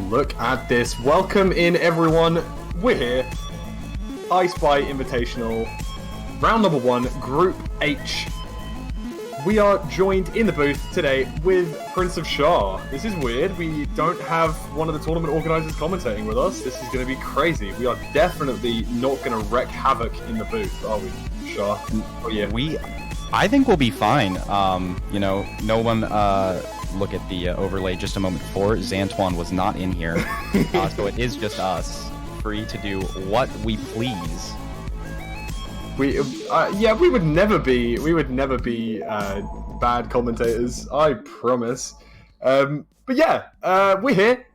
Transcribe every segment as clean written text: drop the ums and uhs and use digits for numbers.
Look at this. Welcome in, everyone. We're here. I Spy Invitational. Round number 1, Group H. We are joined in the booth today with Prince of Shah. This is weird. We don't have one of the tournament organizers commentating with us. This is going to be crazy. We are definitely not going to wreak havoc in the booth, are we, Shah? Oh, yeah. I think we'll be fine. No one... look at the overlay just a moment before. Xantuan was not in here, so it is just us, free to do what we please. We would never be bad commentators, I promise. But yeah, we're here.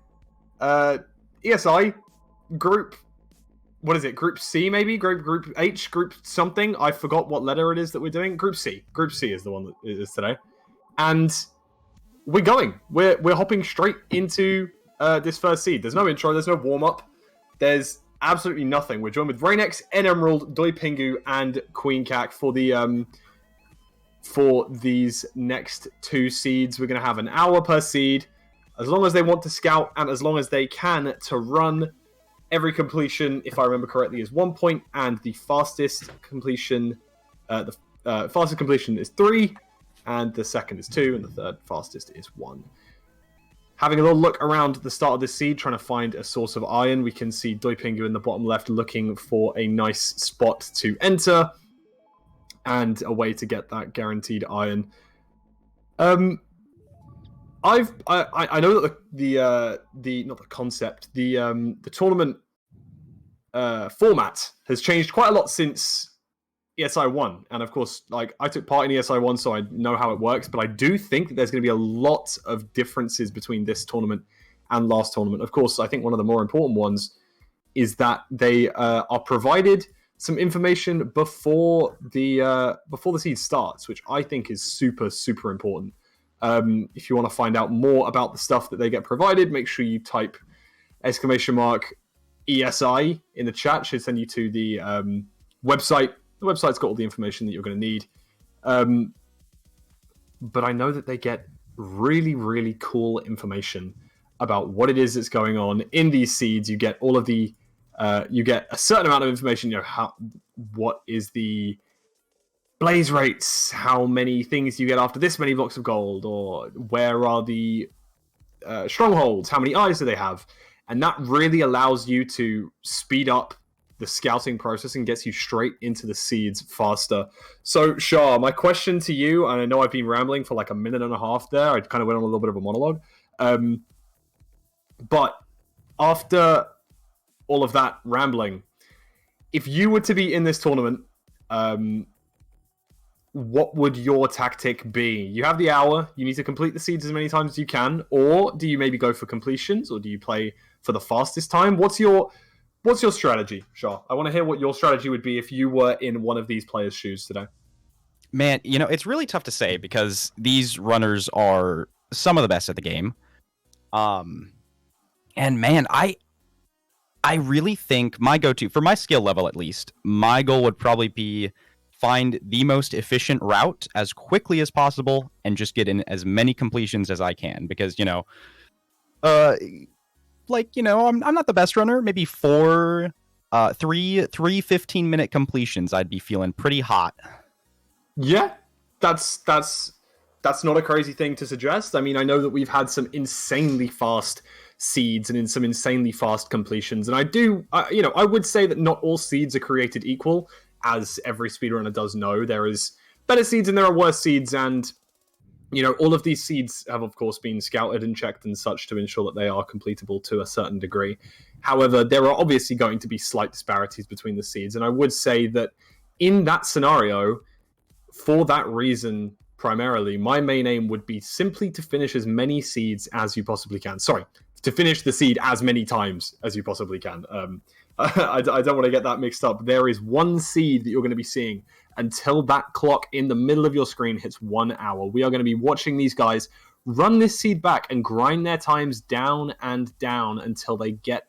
ESI group. What is it? Group C, maybe? Group H? Group something? I forgot what letter it is that we're doing. Group C. Group C is the one that is today, and we're going. We're hopping straight into this first seed. There's no intro. There's no warm up. There's absolutely nothing. We're joined with Raynex, N Emerald, Doi Pingu, and Queen Kak for these next 2 seeds. We're gonna have an hour per seed, as long as they want to scout and as long as they can to run. Every completion, if I remember correctly, is 1 point, and the fastest completion, fastest completion is 3. And the second is 2, and the third fastest is 1. Having a little look around the start of this seed, trying to find a source of iron, we can see Doi Pingu in the bottom left looking for a nice spot to enter and a way to get that guaranteed iron. I know that the tournament format has changed quite a lot since ESI1, and of course, like, I took part in ESI1, so I know how it works, but I do think that there's going to be a lot of differences between this tournament and last tournament. Of course, I think one of the more important ones is that they are provided some information before the seed starts, which I think is super, super important. If you want to find out more about the stuff that they get provided, make sure you type !ESI in the chat. It should send you to the website. The website's got all the information that you're going to need. But I know that they get really, really cool information about what it is that's going on in these seeds. You get all of the... you get a certain amount of information, what is the blaze rates, how many things you get after this many blocks of gold, or where are the strongholds, how many eyes do they have? And that really allows you to speed up the scouting process and gets you straight into the seeds faster. So, Shah, my question to you, and I know I've been rambling for like a minute and a half there. I kind of went on a little bit of a monologue. But after all of that rambling, if you were to be in this tournament, what would your tactic be? You have the hour. You need to complete the seeds as many times as you can. Or do you maybe go for completions? Or do you play for the fastest time? What's your strategy, Shah? I want to hear what your strategy would be if you were in one of these players' shoes today. Man, it's really tough to say because these runners are some of the best at the game. And man, I really think my go-to, for my skill level at least, my goal would probably be find the most efficient route as quickly as possible and just get in as many completions as I can. Because, I'm not the best runner. Maybe three 15-minute completions, I'd be feeling pretty hot. Yeah, that's not a crazy thing to suggest. I mean, I know that we've had some insanely fast seeds and in some insanely fast completions, and I would say that not all seeds are created equal, as every speedrunner does know. There is better seeds and there are worse seeds, and all of these seeds have, of course, been scouted and checked and such to ensure that they are completable to a certain degree. However, there are obviously going to be slight disparities between the seeds, and I would say that in that scenario, for that reason, primarily, my main aim would be simply to finish as many seeds as you possibly can. Sorry, to finish the seed as many times as you possibly can. I don't want to get that mixed up. There is one seed that you're going to be seeing until that clock in the middle of your screen hits 1 hour. We are going to be watching these guys run this seed back and grind their times down and down until they get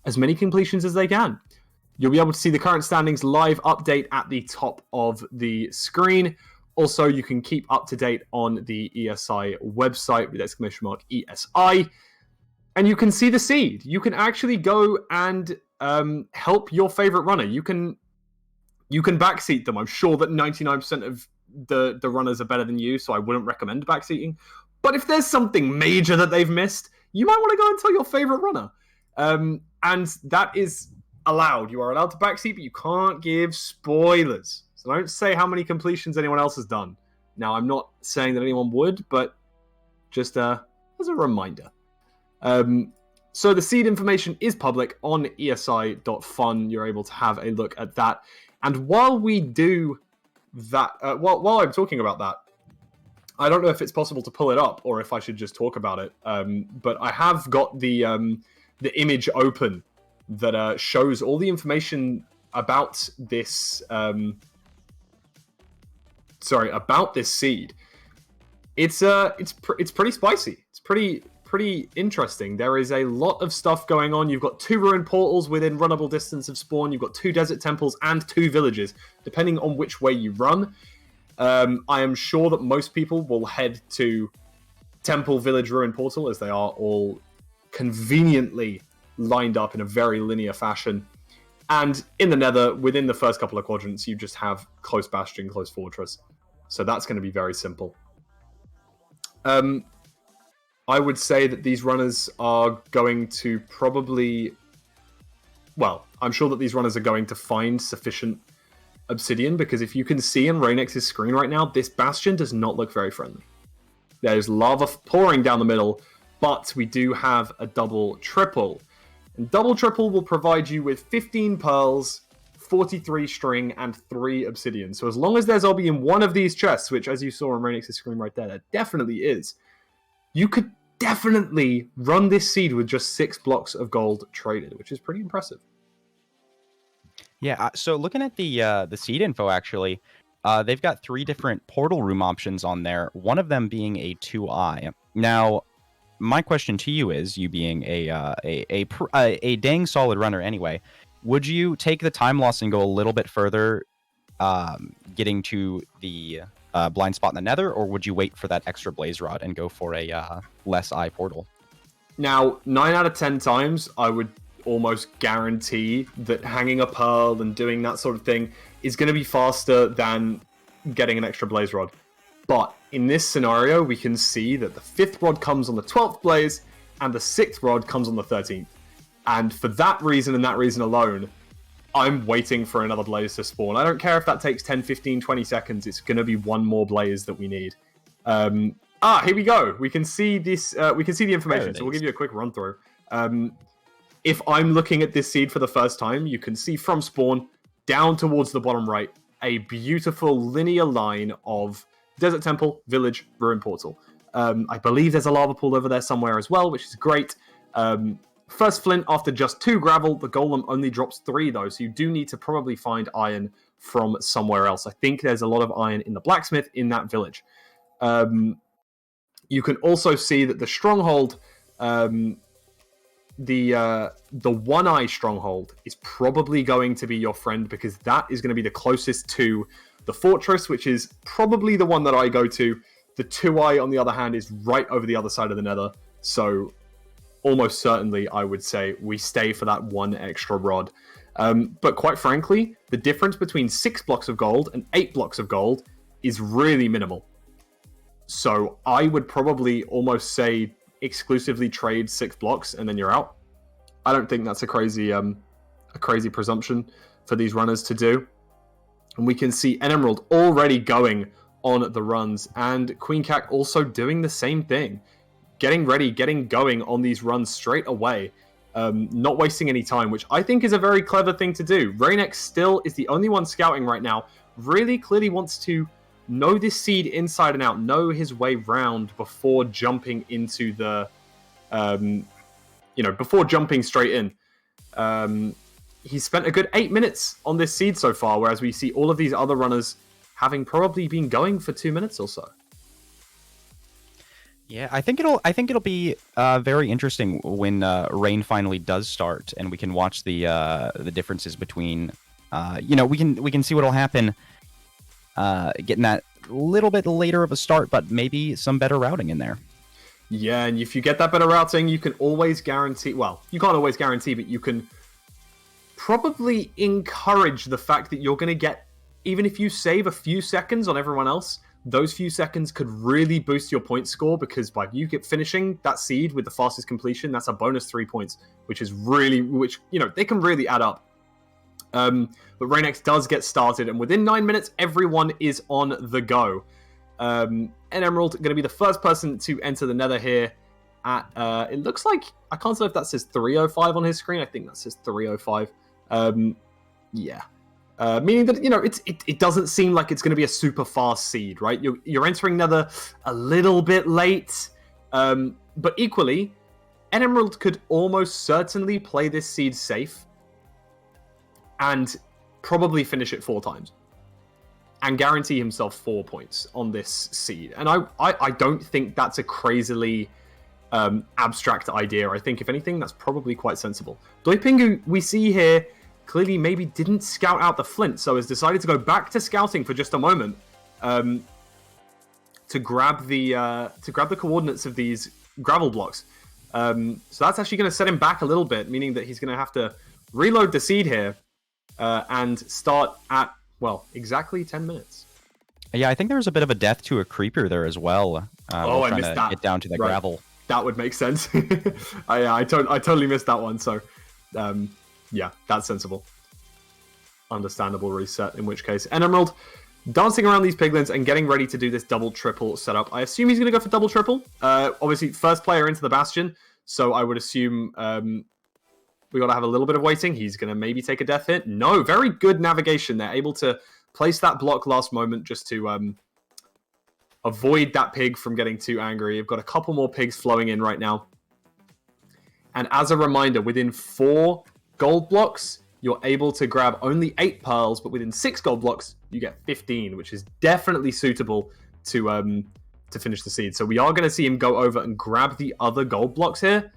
as many completions as they can. You'll be able to see the current standings live update at the top of the screen. Also, you can keep up to date on the ESI website with !ESI. And you can see the seed. You can actually go and help your favorite runner. You can backseat them. I'm sure that 99% of the runners are better than you, so I wouldn't recommend backseating. But if there's something major that they've missed, you might want to go and tell your favorite runner. And that is allowed. You are allowed to backseat, but you can't give spoilers. So don't say how many completions anyone else has done. Now, I'm not saying that anyone would, but just as a reminder. So the seed information is public on esi.fun. You're able to have a look at that. And while we do that, while I'm talking about that, I don't know if it's possible to pull it up or if I should just talk about it. But I have got the image open that shows all the information about this. About this seed. It's pretty spicy. It's pretty interesting. There is a lot of stuff going on. You've got 2 ruined portals within runnable distance of spawn. You've got 2 desert temples and 2 villages, depending on which way you run. I am sure that most people will head to Temple, Village, Ruin, Portal, as they are all conveniently lined up in a very linear fashion. And in the Nether, within the first couple of quadrants, you just have Close Bastion, Close Fortress. So that's going to be very simple. I would say that these runners are going to probably... Well, I'm sure that these runners are going to find sufficient obsidian, because if you can see on Rainex's screen right now, this bastion does not look very friendly. There's lava pouring down the middle, but we do have a double triple. And double triple will provide you with 15 pearls, 43 string, and 3 obsidian. So as long as there's obby in one of these chests, which as you saw on Rainex's screen right there, there definitely is, you could definitely run this seed with just 6 blocks of gold traded, which is pretty impressive. Yeah, so looking at the seed info, actually, they've got 3 different portal room options on there, one of them being a 2i. Now, my question to you is, you being a dang solid runner anyway, would you take the time loss and go a little bit further, getting to the blind spot in the Nether, or would you wait for that extra blaze rod and go for a less eye portal? Now, 9 out of 10 times, I would almost guarantee that hanging a pearl and doing that sort of thing is going to be faster than getting an extra blaze rod. But in this scenario, we can see that the 5th rod comes on the 12th blaze and the 6th rod comes on the 13th. And for that reason and that reason alone, I'm waiting for another blaze to spawn. I don't care if that takes 10, 15, 20 seconds. It's going to be one more blaze that we need. Here we go. We can see this. We can see the information. So we'll give you a quick run through. If I'm looking at this seed for the first time, you can see from spawn down towards the bottom right, a beautiful linear line of Desert Temple, Village, Ruin Portal. I believe there's a lava pool over there somewhere as well, which is great. First flint after just 2 gravel. The golem only drops 3 though, so you do need to probably find iron from somewhere else. I think there's a lot of iron in the blacksmith in that village. You can also see that the stronghold, the one-eye stronghold, is probably going to be your friend, because that is going to be the closest to the fortress, which is probably the one that I go to. The 2-eye, on the other hand, is right over the other side of the Nether, so almost certainly I would say we stay for that 1 extra rod. But quite frankly, the difference between 6 blocks of gold and 8 blocks of gold is really minimal. So I would probably almost say exclusively trade 6 blocks and then you're out. I don't think that's a crazy presumption for these runners to do. And we can see Emerald already going on the runs, and Queen Cac also doing the same thing. Getting ready, getting going on these runs straight away. Not wasting any time, which I think is a very clever thing to do. Rainex still is the only one scouting right now. Really clearly wants to know this seed inside and out, know his way round before jumping into the, before jumping straight in. he's spent a good 8 minutes on this seed so far, whereas we see all of these other runners having probably been going for 2 minutes or so. Yeah, I think it'll be very interesting when Rain finally does start, and we can watch the differences between. We can see what'll happen. Getting that little bit later of a start, but maybe some better routing in there. Yeah, and if you get that better routing, you can always guarantee. Well, you can't always guarantee, but you can probably encourage the fact that you're going to get, even if you save a few seconds on everyone else, those few seconds could really boost your point score, because by you get finishing that seed with the fastest completion, that's a bonus 3 points, which they can really add up. But Raynex does get started, and within 9 minutes, everyone is on the go. And Emerald going to be the first person to enter the Nether here at, it looks like, I can't tell if that says 3:05 on his screen. I think that says 3:05. Yeah. Meaning that, it doesn't seem like it's going to be a super fast seed, right? You're entering Nether a little bit late, but equally, Emerald could almost certainly play this seed safe and probably finish it 4 times and guarantee himself 4 points on this seed. And I don't think that's a crazily abstract idea. I think, if anything, that's probably quite sensible. Doipingu, we see here, clearly maybe didn't scout out the flint, so has decided to go back to scouting for just a moment to grab the coordinates of these gravel blocks. So that's actually going to set him back a little bit, meaning that he's going to have to reload the seed here and start at, well, exactly 10 minutes. Yeah, I think there was a bit of a death to a creeper there as well. I missed that. Get down to the gravel. That would make sense. I totally missed that one. So, yeah, that's sensible. Understandable reset, in which case. And Emerald dancing around these piglins and getting ready to do this double-triple setup. I assume he's going to go for double-triple. Obviously, first player into the Bastion, so I would assume we got to have a little bit of waiting. He's going to maybe take a death hit. No, very good navigation there. Able to place that block last moment just to avoid that pig from getting too angry. I've got a couple more pigs flowing in right now. And as a reminder, within 4 gold blocks, you're able to grab only 8 pearls, but within 6 gold blocks, you get 15, which is definitely suitable to finish the seed. So we are going to see him go over and grab the other gold blocks here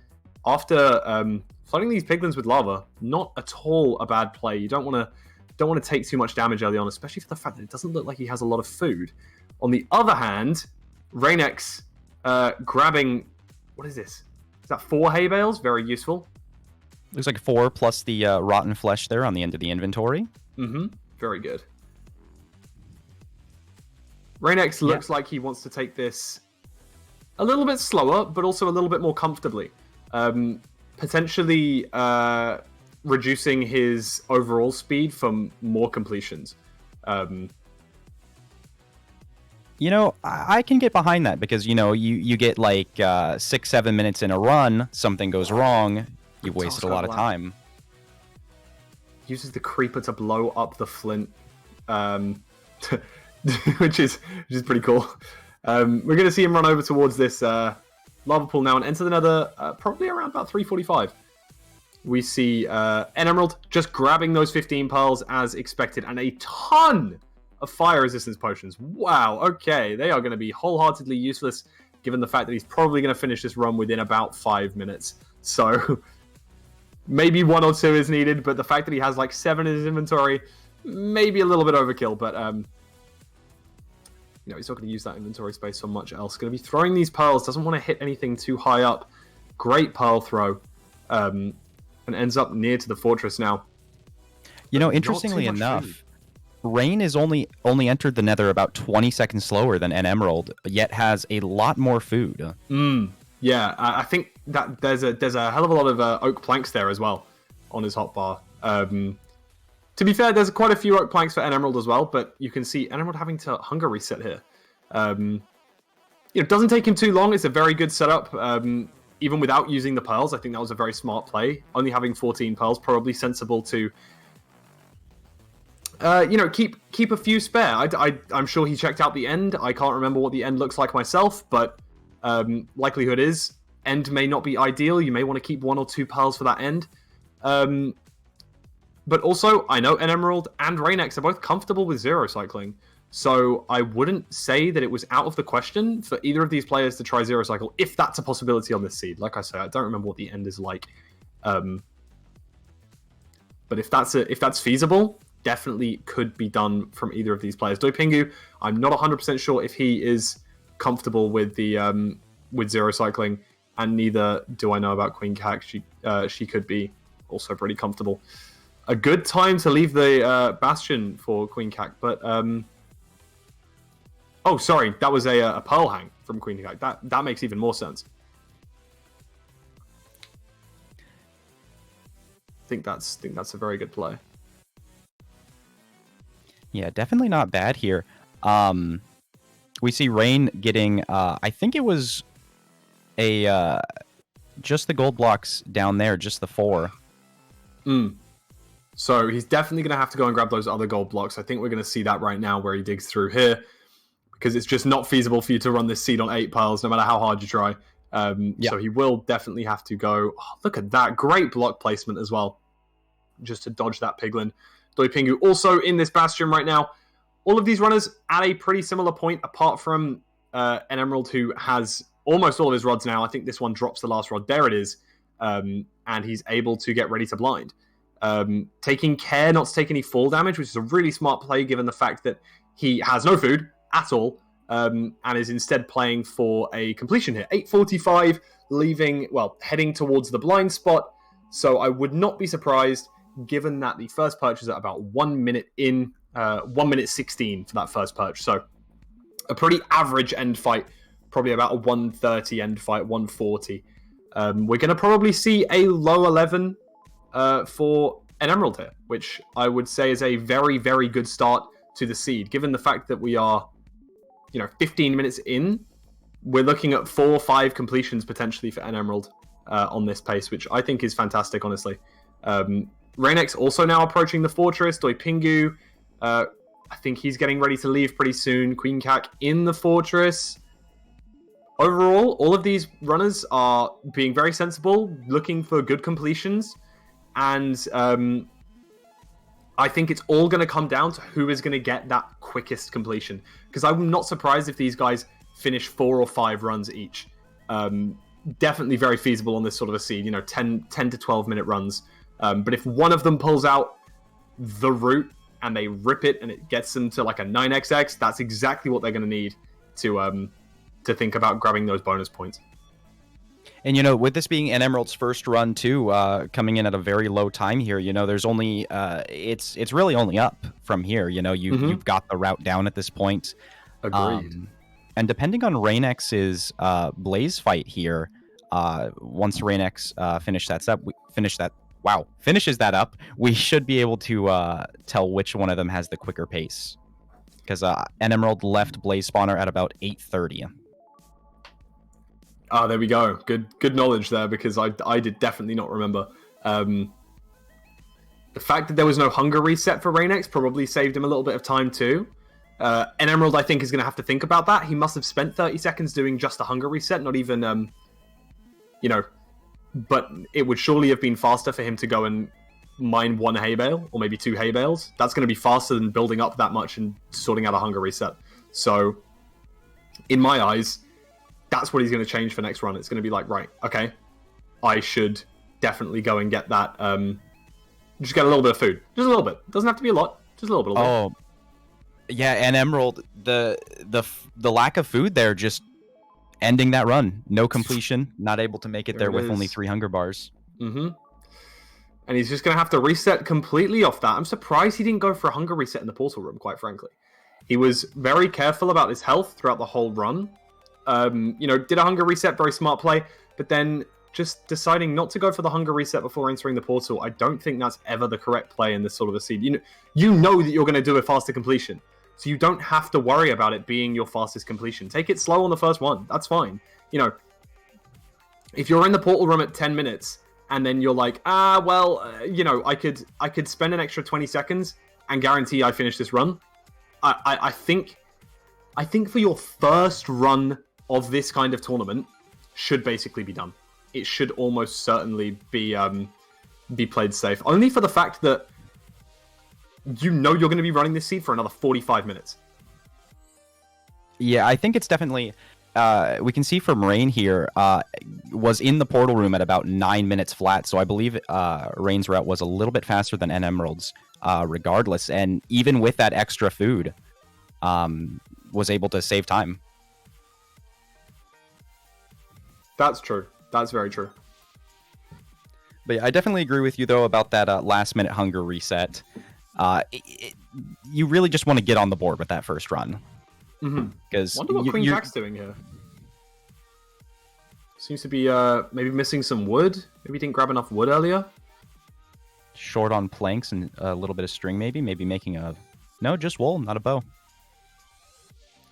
after flooding these piglins with lava. Not at all a bad play. You don't want to take too much damage early on, especially for the fact that it doesn't look like he has a lot of food. On the other hand, Raynex grabbing, what is this? Is that 4 hay bales? Very useful. Looks like 4 plus the rotten flesh there on the end of the inventory. Mm-hmm. Very good. Raynex looks like he wants to take this a little bit slower, but also a little bit more comfortably. Potentially reducing his overall speed from more completions. I can get behind that because, you get like 6-7 minutes in a run, something goes wrong, you've wasted a lot of time. Uses the creeper to blow up the flint, which is pretty cool. We're going to see him run over towards this lava pool now and enter the Nether probably around about 3:45. We see Emerald just grabbing those 15 pearls as expected and a ton of fire resistance potions. Wow, okay. They are going to be wholeheartedly useless given the fact that he's probably going to finish this run within about 5 minutes. So maybe 1 or 2 is needed, but the fact that he has like 7 in his inventory, maybe a little bit overkill, but he's not going to use that inventory space for much else. Going to be throwing these pearls, doesn't want to hit anything too high up. Great pearl throw, and ends up near to the fortress now. Interestingly enough, Rain is only entered the Nether about 20 seconds slower than N Emerald, yet has a lot more food. Yeah, I think that there's a hell of a lot of oak planks there as well on his hotbar. To be fair, there's quite a few oak planks for N Emerald as well, but you can see N Emerald having to hunger reset here. It doesn't take him too long. It's a very good setup. Even without using the pearls, I think that was a very smart play. Only having 14 pearls, probably sensible to keep a few spare. I'm sure he checked out the end. I can't remember what the end looks like myself, but likelihood is end may not be ideal. You may want to keep 1 or 2 pearls for that end. But also, I know Emerald and Rainex are both comfortable with zero cycling. So I wouldn't say that it was out of the question for either of these players to try zero cycle, if that's a possibility on this seed. Like I say, I don't remember what the end is like. But if that's feasible, definitely could be done from either of these players. Doipingu, I'm not 100% sure if he is comfortable with the with zero cycling, and neither do I know about Queen Kak. She could be also pretty comfortable. A good time to leave the Bastion for Queen Kak, but oh, sorry, that was a Pearl Hang from Queen Kak. That makes even more sense. I think that's a very good play. Yeah, definitely not bad here. We see Rain getting, I think it was just the gold blocks down there, just the 4. So he's definitely going to have to go and grab those other gold blocks. I think we're going to see that right now where he digs through here, because it's just not feasible for you to run this seed on 8 piles, no matter how hard you try. So he will definitely have to go. Oh, look at that. Great block placement as well, just to dodge that Piglin. Doipingu also in this Bastion right now. All of these runners at a pretty similar point, apart from an Emerald, who has almost all of his rods now. I think this one drops the last rod. There it is. And he's able to get ready to blind. Taking care not to take any fall damage, which is a really smart play given the fact that he has no food at all, and is instead playing for a completion here. 8:45, heading towards the blind spot. So I would not be surprised, given that the first perch is at about 1 minute in, 1 minute 16 for that first perch. So a pretty average end fight, probably about a 1:30 end fight, 1:40. We're going to probably see a low 11 for an Emerald here, which I would say is a very, very good start to the seed, given the fact that we are, 15 minutes in. We're looking at 4 or 5 completions potentially for an Emerald on this pace, which I think is fantastic, honestly. Rainex also now approaching the fortress. Doipingu, I think he's getting ready to leave pretty soon. Queen Kak in the fortress. Overall, all of these runners are being very sensible, looking for good completions, and I think it's all going to come down to who is going to get that quickest completion. Because I'm not surprised if these guys finish 4 or 5 runs each. Definitely very feasible on this sort of a seed, 10 to 12 minute runs. But if one of them pulls out the route and they rip it and it gets them to like a 9xx, that's exactly what they're going to need to think about grabbing those bonus points. And, with this being an Emerald's first run, too, coming in at a very low time here, there's only, it's really only up from here. You've got the route down at this point. Agreed. And depending on Rainex's Blaze fight here, once Rainex finishes that up, we should be able to tell which one of them has the quicker pace. Because an Emerald left Blaze Spawner at about 8:30. Ah, there we go. Good knowledge there, because I did definitely not remember. The fact that there was no hunger reset for Rainex probably saved him a little bit of time too. An Emerald, I think, is going to have to think about that. He must have spent 30 seconds doing just a hunger reset, not even, but it would surely have been faster for him to go and mine 1 hay bale, or maybe 2 hay bales. That's going to be faster than building up that much and sorting out a hunger reset. So, in my eyes, that's what he's going to change for next run. It's going to be like, right, okay, I should definitely go and get that. Just get a little bit of food, just a little bit. Doesn't have to be a lot, just a little bit. Oh, yeah, and Emerald, the lack of food there just ending that run. No completion, not able to make it there with only 3 hunger bars. Mm-hmm. And he's just going to have to reset completely off that. I'm surprised he didn't go for a hunger reset in the portal room, quite frankly. He was very careful about his health throughout the whole run. Did a hunger reset, very smart play, but then just deciding not to go for the hunger reset before entering the portal, I don't think that's ever the correct play in this sort of a seed. You know that you're going to do a faster completion, so you don't have to worry about it being your fastest completion. Take it slow on the first one. That's fine. If you're in the portal room at 10 minutes and then you're like, I could spend an extra 20 seconds and guarantee I finish this run. I think for your first run of this kind of tournament should basically be done. It should almost certainly be played safe. Only for the fact that you know you're going to be running this seed for another 45 minutes. Yeah, I think it's definitely. We can see from Rain here was in the portal room at about 9 minutes flat, so I believe Rain's route was a little bit faster than N Emerald's, regardless. And even with that extra food, was able to save time. That's true. That's very true. But yeah, I definitely agree with you though about that last-minute hunger reset. You really just want to get on the board with that first run. Because wonder what Queen Jack's doing here. Seems to be maybe missing some wood. Maybe he didn't grab enough wood earlier. Short on planks and a little bit of string, maybe making a just wool, not a bow.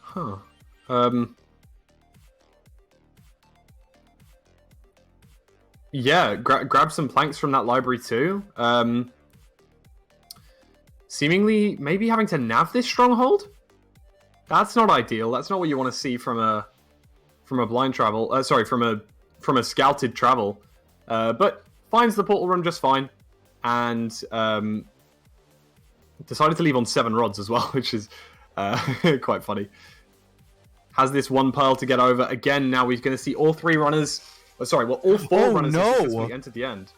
Huh. Yeah, grab some planks from that library too. Seemingly, maybe having to nav this stronghold. That's not ideal. That's not what you want to see from a blind travel. From a scouted travel. But finds the portal run just fine, and decided to leave on 7 rods as well, which is quite funny. Has this 1 pearl to get over again. Now we're going to see all 3 runners. All 4 runners have successfully entered the end.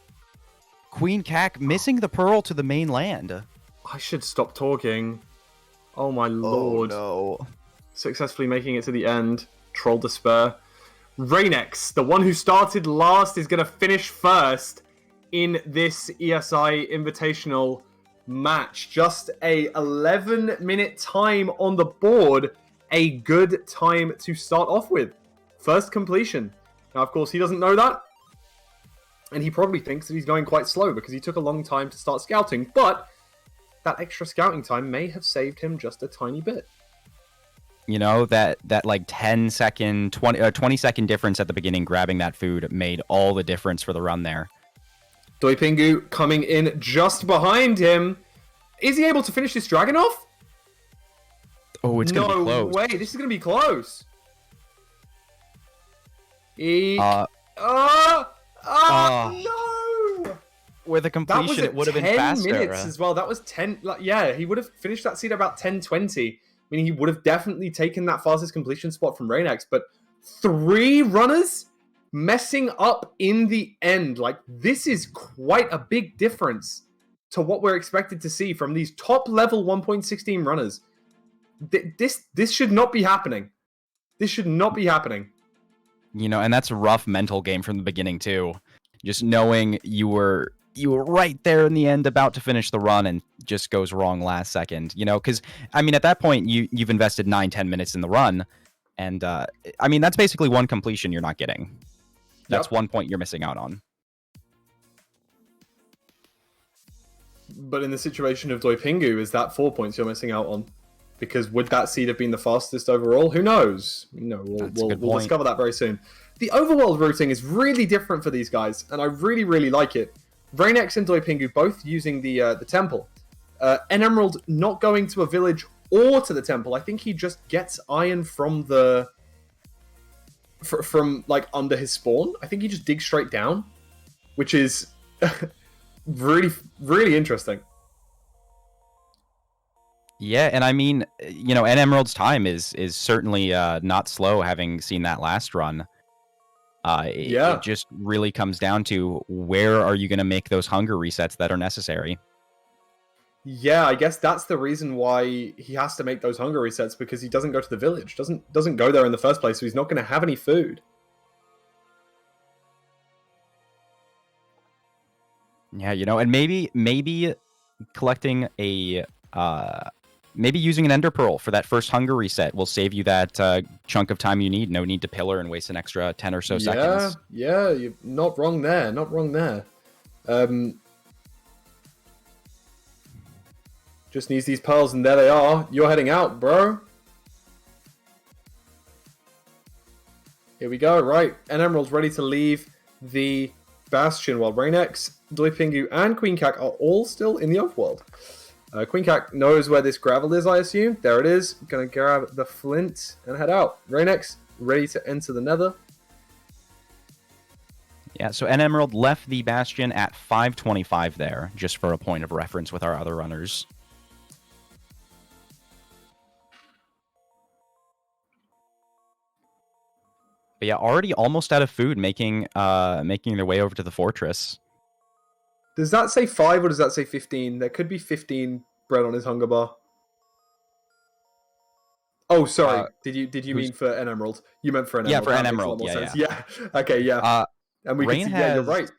Queen Cac missing the pearl to the main land. I should stop talking. Oh my lord. Oh no. Successfully making it to the end. Troll Despair. Rainex, the one who started last, is going to finish first in this ESI Invitational match. Just a 11-minute time on the board. A good time to start off with. First completion. Now, of course, he doesn't know that. And he probably thinks that he's going quite slow because he took a long time to start scouting. But that extra scouting time may have saved him just a tiny bit. You know, that like 10-second, 20-second difference at the beginning grabbing that food made all the difference for the run there. Doipingu coming in just behind him. Is he able to finish this dragon off? Oh, it's going to be close. No way, this is going to be close. No! With a completion, it would have been faster. 10 minutes as well. That was 10. Yeah, he would have finished that seed about 10:20. Meaning he would have definitely taken that fastest completion spot from Rainex. But 3 runners messing up in the end. Like, this is quite a big difference to what we're expected to see from these top level 1.16 runners. This should not be happening. This should not be happening. You know, and that's a rough mental game from the beginning too. Just knowing you were right there in the end, about to finish the run, and just goes wrong last second. You know, because I mean, at that point, you've invested 9-10 minutes in the run, and I mean, that's basically 1 completion you're not getting. That's 1 point you're missing out on. But in the situation of Doipingu, is that 4 points you're missing out on? Because would that seed have been the fastest overall? Who knows? You know, we'll discover that very soon. The overworld routing is really different for these guys, and I really, really like it. Rainex and Doipingu both using the temple. N Emerald not going to a village or to the temple. I think he just gets iron from from like under his spawn. I think he just digs straight down, which is really, really interesting. Yeah, and I mean, you know, N Emerald's time is certainly not slow, having seen that last run. It just really comes down to where are you going to make those hunger resets that are necessary. Yeah, I guess that's the reason why he has to make those hunger resets, because he doesn't go to the village, doesn't go there in the first place, so he's not going to have any food. Yeah, you know, and maybe collecting a maybe using an Ender Pearl for that first hunger reset will save you that chunk of time you need. No need to pillar and waste an extra 10 or so seconds. Yeah, you're not wrong there. Not wrong there. Just needs these pearls, and there they are. You're heading out, bro. Here we go. Right, N Emerald's ready to leave the Bastion, while Rainex, Doipingu, and Queen Cac are all still in the overworld. Queen Cac knows where this gravel is, I assume. There it is. Gonna grab the flint and head out. Rainex, ready to enter the nether. Yeah, so N Emerald left the Bastion at 5:25 there, just for a point of reference with our other runners. But yeah, already almost out of food, making their way over to the fortress. Does that say 5 or does that say 15? There could be 15 bread on his hunger bar. Oh, sorry. Did you mean for an emerald? You meant for an emerald. Yeah, for that an makes emerald. A lot more Yeah, sense. Yeah. Okay, yeah. And we can Rain see, yeah, you're has right.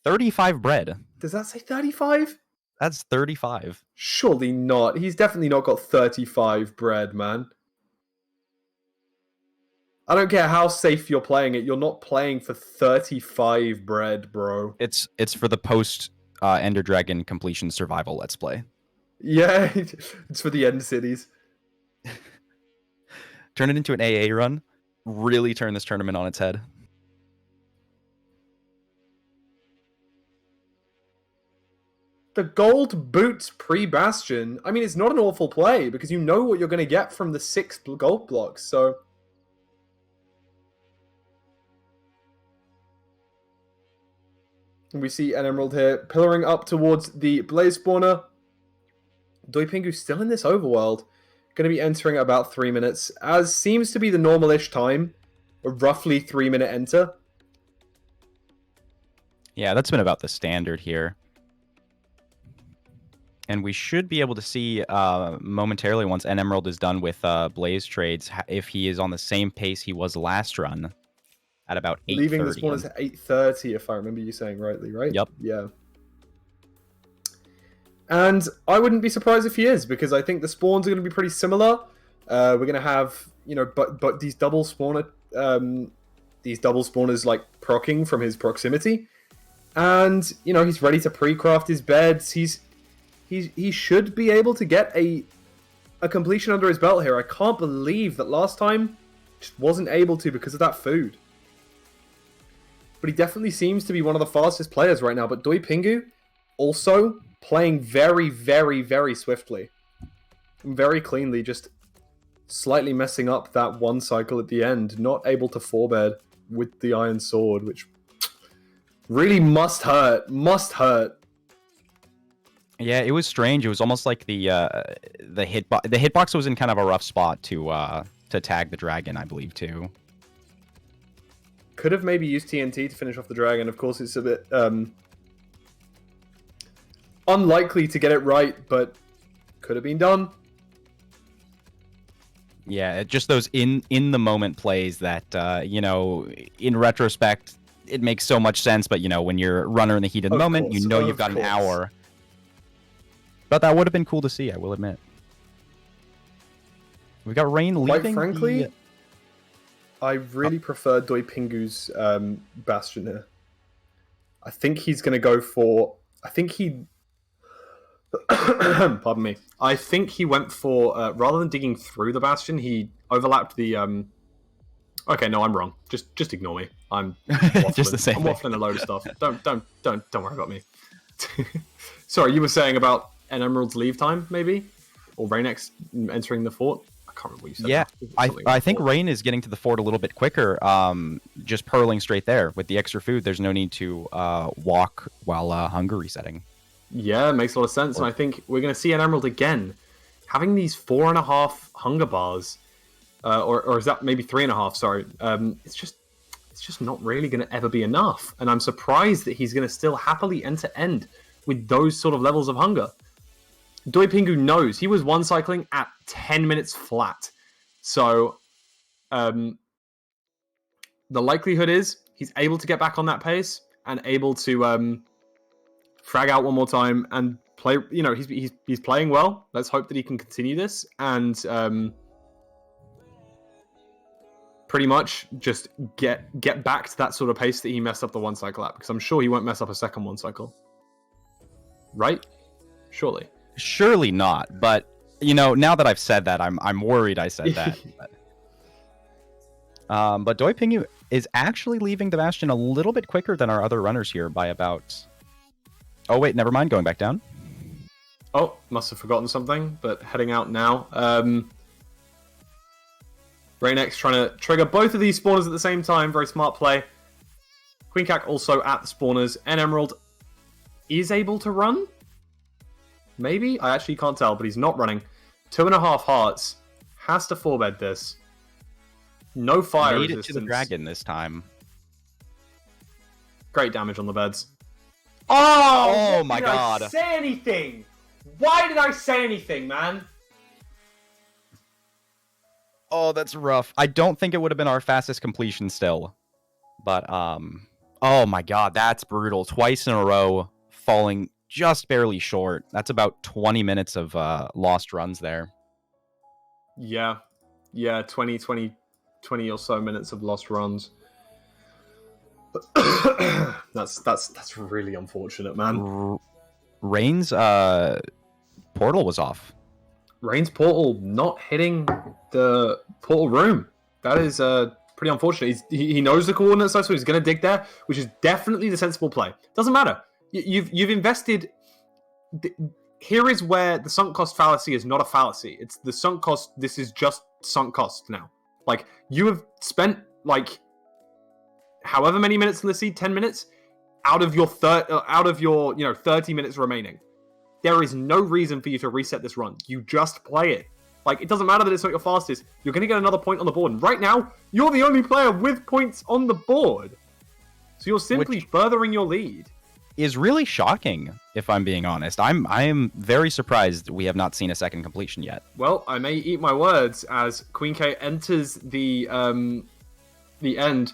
35 bread. Does that say 35? That's 35. Surely not. He's definitely not got 35 bread, man. I don't care how safe you're playing it. You're not playing for 35 bread, bro. It's for the post Ender Dragon completion survival let's play. Yeah, it's for the end cities. Turn it into an AA run. Really turn this tournament on its head. The gold boots pre-Bastion. I mean, it's not an awful play because you know what you're going to get from the 6 gold blocks, so... And we see an emerald here, pillaring up towards the blaze spawner. Doi Pingu still in this overworld. Going to be entering at about 3 minutes, as seems to be the normal-ish time. A roughly 3-minute enter. Yeah, that's been about the standard here. And we should be able to see momentarily once N Emerald is done with Blaze trades if he is on the same pace he was last run at about 8:30. Leaving the spawners at 8:30, if I remember you saying rightly, right? Yep. Yeah. And I wouldn't be surprised if he is, because I think the spawns are going to be pretty similar. We're going to have, you know, but these double spawners like proccing from his proximity, and you know he's ready to pre-craft his beds. He should be able to get a completion under his belt here. I can't believe that last time just wasn't able to because of that food. But he definitely seems to be one of the fastest players right now. But Doi Pingu also playing very, very, very swiftly. And very cleanly, just slightly messing up that one cycle at the end. Not able to forebed with the Iron Sword, which really must hurt. Must hurt. Yeah, it was strange. It was almost like the hitbox. The hitbox was in kind of a rough spot to tag the dragon, I believe, too. Could have maybe used TNT to finish off the dragon. Of course, it's a bit unlikely to get it right, but could have been done. Yeah, just those in the moment plays that you know, in retrospect, it makes so much sense. But you know, when you're runner in the heat of the moment, you know you've got an hour. But that would have been cool to see, I will admit. We got Rain leaving. Quite frankly, I really prefer Doi Pingu's Bastion here. I think he's going to go for... I think he... Pardon me. I think he went for... rather than digging through the Bastion, he overlapped the... Okay, no, I'm wrong. Just ignore me. I'm just the same. I'm waffling a load of stuff. Don't worry about me. Sorry, you were saying about an Emerald's leave time, maybe? Or Raynex entering the fort? I can't remember what you said. Yeah, I think Rain is getting to the fort a little bit quicker, just purling straight there. With the extra food, there's no need to walk while hunger resetting. Yeah, it makes a lot of sense, and I think we're going to see an Emerald again. Having these 4.5 hunger bars, or is that maybe 3.5, sorry, it's just not really going to ever be enough, and I'm surprised that he's going to still happily end with those sort of levels of hunger. Doi Pingu knows he was one cycling at 10 minutes flat. So the likelihood is he's able to get back on that pace and able to frag out one more time and play. You know, he's playing well. Let's hope that he can continue this and pretty much just get back to that sort of pace that he messed up the one cycle at, because I'm sure he won't mess up a second one cycle. Right? Surely. Surely not, but you know, now that I've said that, I'm worried I said that. But Doi Pingu is actually leaving the Bastion a little bit quicker than our other runners here by about... Oh wait, never mind, going back down. Oh, must have forgotten something, but heading out now. Raynex trying to trigger both of these spawners at the same time, very smart play. Queen Cac also at the spawners, and Emerald is able to run? Maybe? I actually can't tell, but he's not running. 2.5 hearts. Has to forebed this. No fire Made resistance. it to the dragon this time. Great damage on the beds. Oh my god. Did I say anything? Why did I say anything, man? Oh, that's rough. I don't think it would have been our fastest completion still. But, oh my god, that's brutal. Twice in a row, falling just barely short. That's about 20 minutes of lost runs there. Yeah. 20 or so minutes of lost runs. that's really unfortunate, man. Rain's portal was off. Rain's portal not hitting the portal room. That is pretty unfortunate. He knows the coordinates, so he's going to dig there, which is definitely the sensible play. Doesn't matter. You've invested. Here is where the sunk cost fallacy is not a fallacy. It's the sunk cost. This is just sunk cost now. Like, you have spent however many minutes in the seed, 10 minutes out of your 30 minutes remaining. There is no reason for you to reset this run. You just play it. Like, it doesn't matter that it's not your fastest. You're going to get another point on the board. And right now, you're the only player with points on the board. So you're simply furthering your lead. Is really shocking, if I'm being honest. I am very surprised we have not seen a second completion yet. Well, I may eat my words as Queen K enters the end.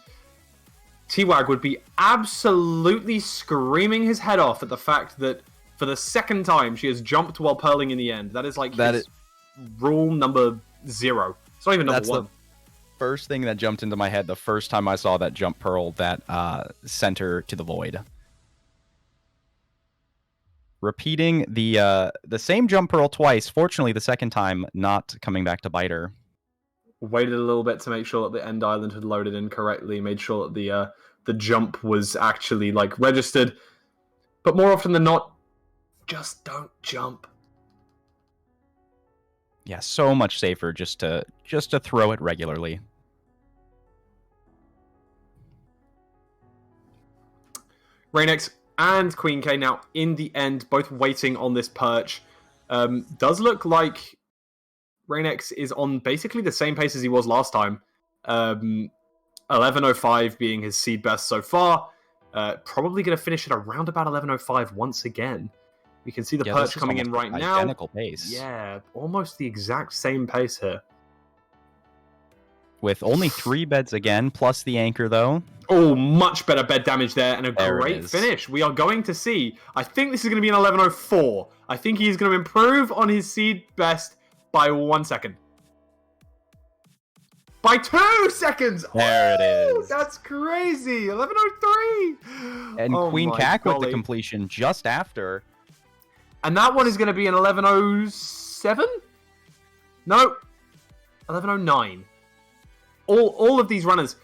T-Wag would be absolutely screaming his head off at the fact that for the second time she has jumped while pearling in the end. That is like rule number 0. It's not even number 1. The first thing that jumped into my head the first time I saw that jump pearl, that center to the void. Repeating the same jump pearl twice. Fortunately, the second time not coming back to bite her. Waited a little bit to make sure that the end island had loaded in correctly. Made sure that the jump was actually registered. But more often than not, just don't jump. Yeah, so much safer just to throw it regularly. Rainex and Queen K now in the end, both waiting on this perch. Does look like Rainex is on basically the same pace as he was last time. 11:05 being his seed best so far. Probably going to finish at around about 11:05 once again. We can see the perch coming in right now. Identical pace. Yeah, almost the exact same pace here. With only 3 beds again, plus the anchor, though. Oh, much better bed damage there, and a great finish. We are going to see. I think this is going to be an 11:04. I think he's going to improve on his seed best by 1 second. By 2 seconds! There it is. That's crazy! 11:03! And Queen Cac with the completion just after. And that one is going to be an 11:07? No. 11:09. All of these runners,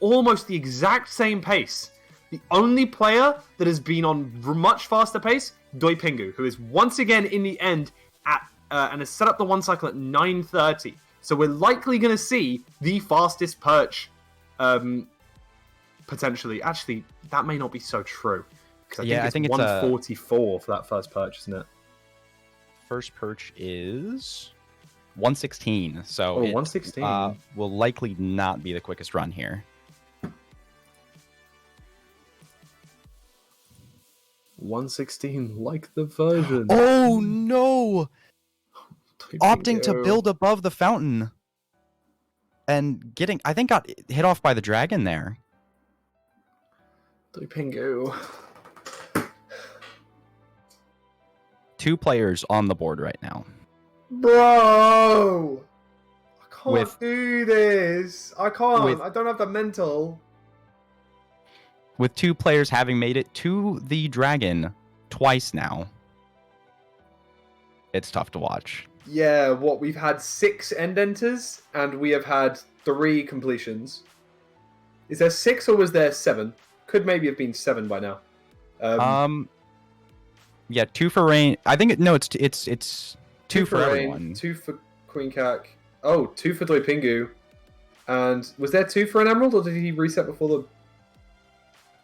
almost the exact same pace. The only player that has been on much faster pace, Doi Pingu, who is once again in the end at and has set up the one cycle at 9:30. So we're likely going to see the fastest perch, potentially. Actually, that may not be so true. Because I think it's 144 for that first perch, isn't it? First perch is 116. So 116 will likely not be the quickest run here. 116, like the version. Oh no! Opting to build above the fountain. And I think got hit off by the dragon there. Doi Pingu. 2 players on the board right now. Bro! I can't do this. I can't. I don't have the mental. With 2 players having made it to the dragon twice now. It's tough to watch. Yeah, we've had 6 end enters, and we have had 3 completions. Is there 6 or was there 7? Could maybe have been 7 by now. Yeah, 2 for Rain. I think it's 2 for everyone. Rain, 2 for Queen Cac. Oh, 2 for Doi Pingu. And was there 2 for an emerald, or did he reset before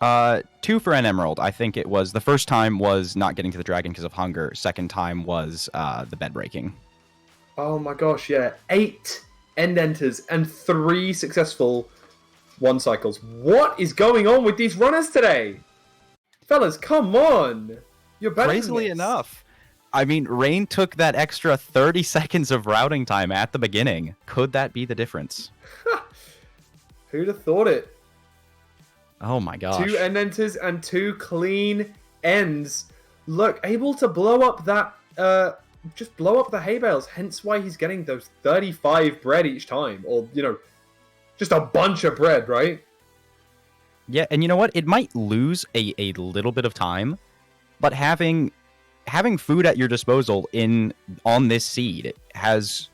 the... 2 for an emerald. I think it was the first time was not getting to the dragon because of hunger. Second time was the bed breaking. Oh my gosh, yeah. 8 end enters, and 3 successful one cycles. What is going on with these runners today? Fellas, come on. You're better Crazily than this. enough, I mean, Rain took that extra 30 seconds of routing time at the beginning. Could that be the difference? Who'd have thought it? Oh my gosh. 2 end enters and 2 clean ends. Look, able to blow up that, just blow up the hay bales. Hence why he's getting those 35 bread each time. Or, just a bunch of bread, right? Yeah, and you know what? It might lose a little bit of time, but having food at your disposal on this seed has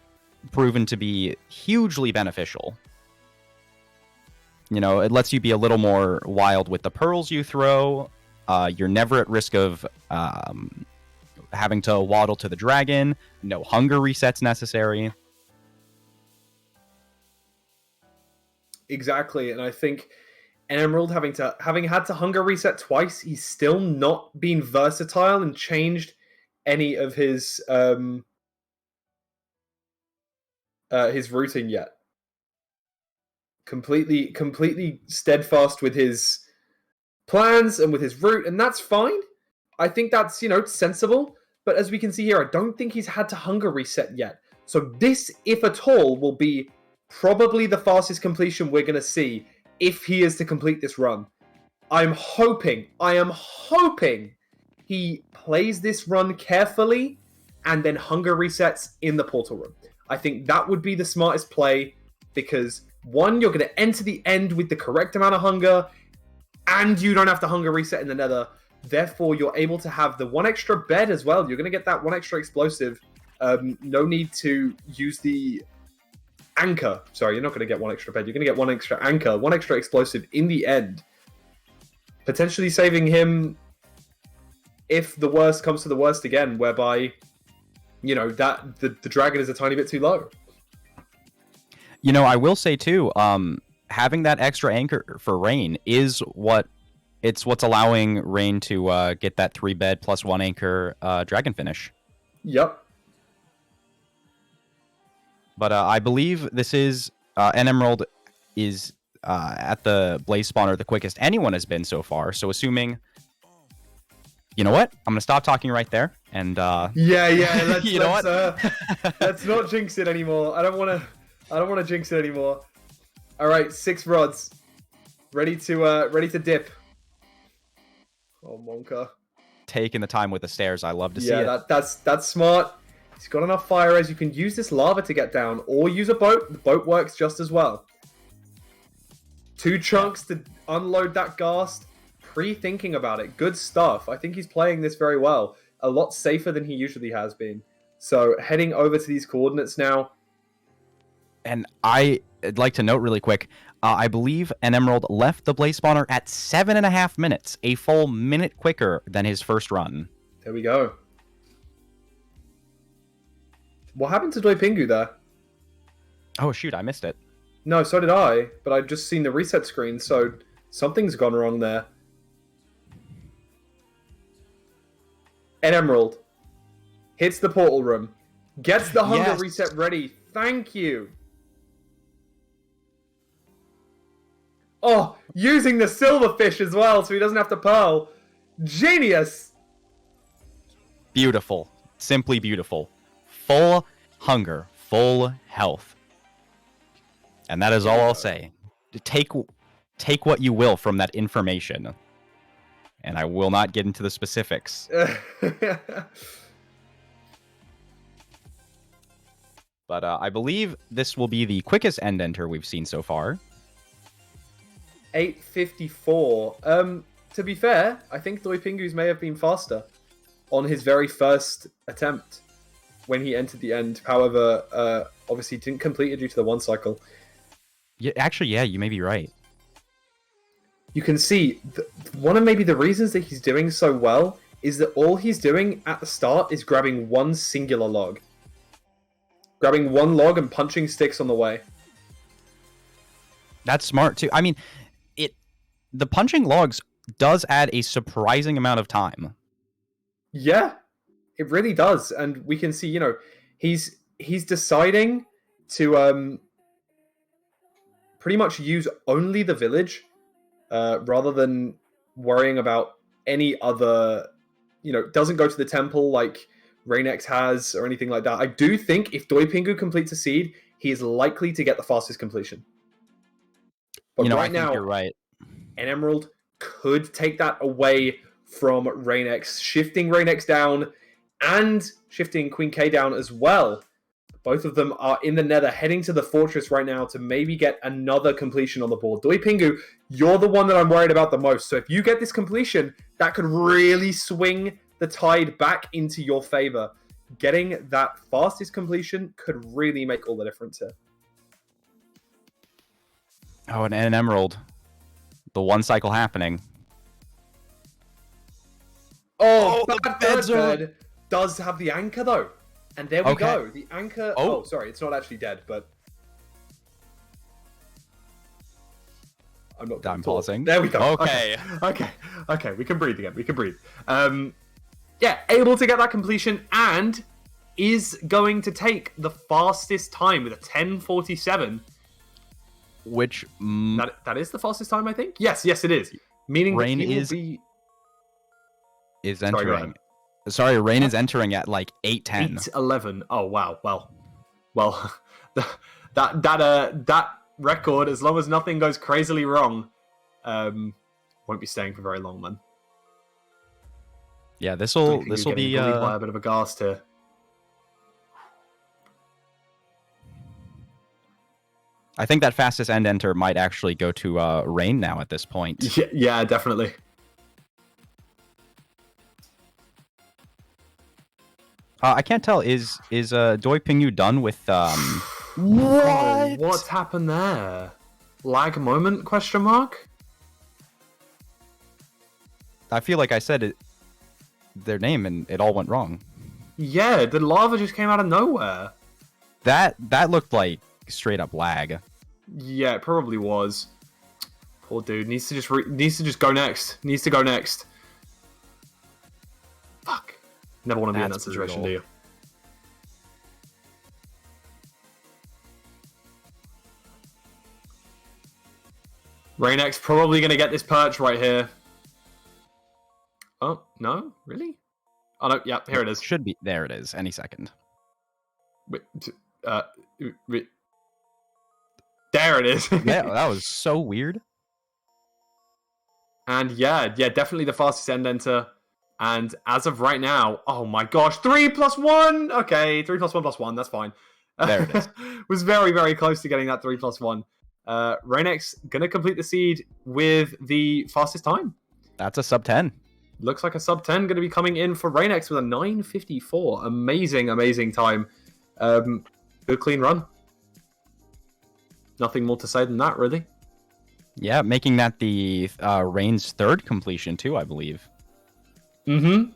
proven to be hugely beneficial. It lets you be a little more wild with the pearls you throw. You're never at risk of having to waddle to the dragon. No hunger resets necessary. Exactly, and I think Emerald having had to hunger reset twice, he's still not been versatile and changed any of his routing yet. Completely steadfast with his plans and with his route, and that's fine. I think that's sensible. But as we can see here, I don't think he's had to hunger reset yet. So this, if at all, will be probably the fastest completion we're going to see if he is to complete this run. I am hoping he plays this run carefully and then hunger resets in the portal room. I think that would be the smartest play because, one, you're going to enter the end with the correct amount of hunger and you don't have to hunger reset in the nether. Therefore, you're able to have the 1 extra bed as well. You're going to get that 1 extra explosive. No need to use the anchor. Sorry, you're not going to get 1 extra bed. You're going to get 1 extra anchor, 1 extra explosive in the end. Potentially saving him if the worst comes to the worst again, whereby, that the dragon is a tiny bit too low. I will say too, having that extra anchor for Rain is what's allowing Rain to get that 3 bed plus 1 anchor dragon finish. Yep. But I believe this is an Emerald is at the blaze spawner the quickest anyone has been so far. So assuming, you know what, I'm gonna stop talking right there. And let's not jinx it anymore. I don't want to jinx it anymore. All right, 6 rods, ready to dip. Oh, Monka. Taking the time with the stairs. I love to see it. Yeah, that's smart. He's got enough fire as you can use this lava to get down, or use a boat. The boat works just as well. 2 chunks to unload that ghast. Pre-thinking about it. Good stuff. I think he's playing this very well. A lot safer than he usually has been. So heading over to these coordinates now. And I'd like to note really quick, I believe an Emerald left the blaze spawner at 7.5 minutes, a full minute quicker than his first run. There we go. What happened to Doi Pingu there? Oh shoot, I missed it. No, so did I, but I'd just seen the reset screen, so something's gone wrong there. An Emerald hits the portal room, gets the hunger reset ready. Thank you. Oh, using the silverfish as well, so he doesn't have to pearl. Genius! Beautiful. Simply beautiful. Full hunger. Full health. And that is all I'll say. Take what you will from that information. And I will not get into the specifics. But I believe this will be the quickest end enter we've seen so far. 8:54. To be fair, I think Doi Pingu's may have been faster on his very first attempt when he entered the end. However, obviously didn't complete it due to the 1 cycle. Yeah, actually, yeah, you may be right. You can see one of maybe the reasons that he's doing so well is that all he's doing at the start is grabbing 1 singular log. Grabbing 1 log and punching sticks on the way. That's smart too. I mean, the punching logs does add a surprising amount of time. Yeah, it really does. And we can see, he's deciding to pretty much use only the village rather than worrying about any other, doesn't go to the temple like Raynex has or anything like that. I do think if Doi Pingu completes a seed, he is likely to get the fastest completion. But I right think now, you're right. an Emerald could take that away from Raynex, shifting Raynex down and shifting Queen K down as well. Both of them are in the nether, heading to the fortress right now to maybe get another completion on the board. Doi Pingu, you're the one that I'm worried about the most. So if you get this completion, that could really swing the tide back into your favor. Getting that fastest completion could really make all the difference here. Oh, and an Emerald. The one cycle happening. Oh, the that beds third bed does have the anchor, though. And there we go. The anchor... Oh, sorry. It's not actually dead, but... I'm pausing. There we go. Okay. Okay. We can breathe again. We can breathe. Yeah, able to get that completion and is going to take the fastest time with a 10:47. Which... That is the fastest time, I think? Yes, it is. Meaning Rain that he is... will be... is entering... Sorry, Rain is entering at like 8:10. 8:11. Oh wow. Well, that record, as long as nothing goes crazily wrong, won't be staying for very long, then. Yeah, this will be by a bit of a ghast here. I think that fastest end enter might actually go to Rain now at this point. Yeah, definitely. I can't tell. Is Doi Pingu done with What? What's happened there? Lag moment? Question mark. I feel like I said their name and it all went wrong. Yeah, the lava just came out of nowhere. That looked like straight up lag. Yeah, it probably was. Poor dude needs to just go next. Needs to go next. Fuck. Never want to be in that situation, do you? Raynex probably going to get this perch right here. Oh, no? Really? Oh, no. Yeah, here it is. Should be. There it is. Any second. Wait, there it is. Yeah, that was so weird. And yeah, definitely the fastest end enter. And as of right now, oh my gosh, 3+1. Okay, 3+1+1. That's fine. There it is. Was very, very close to getting that 3+1. Raynex gonna complete the seed with the fastest time. That's a sub 10. Looks like a sub 10 going to be coming in for Raynex with a 9:54. Amazing time. Good clean run. Nothing more to say than that, really. Yeah, making that the Rain's third completion too, I believe. Mm-hmm.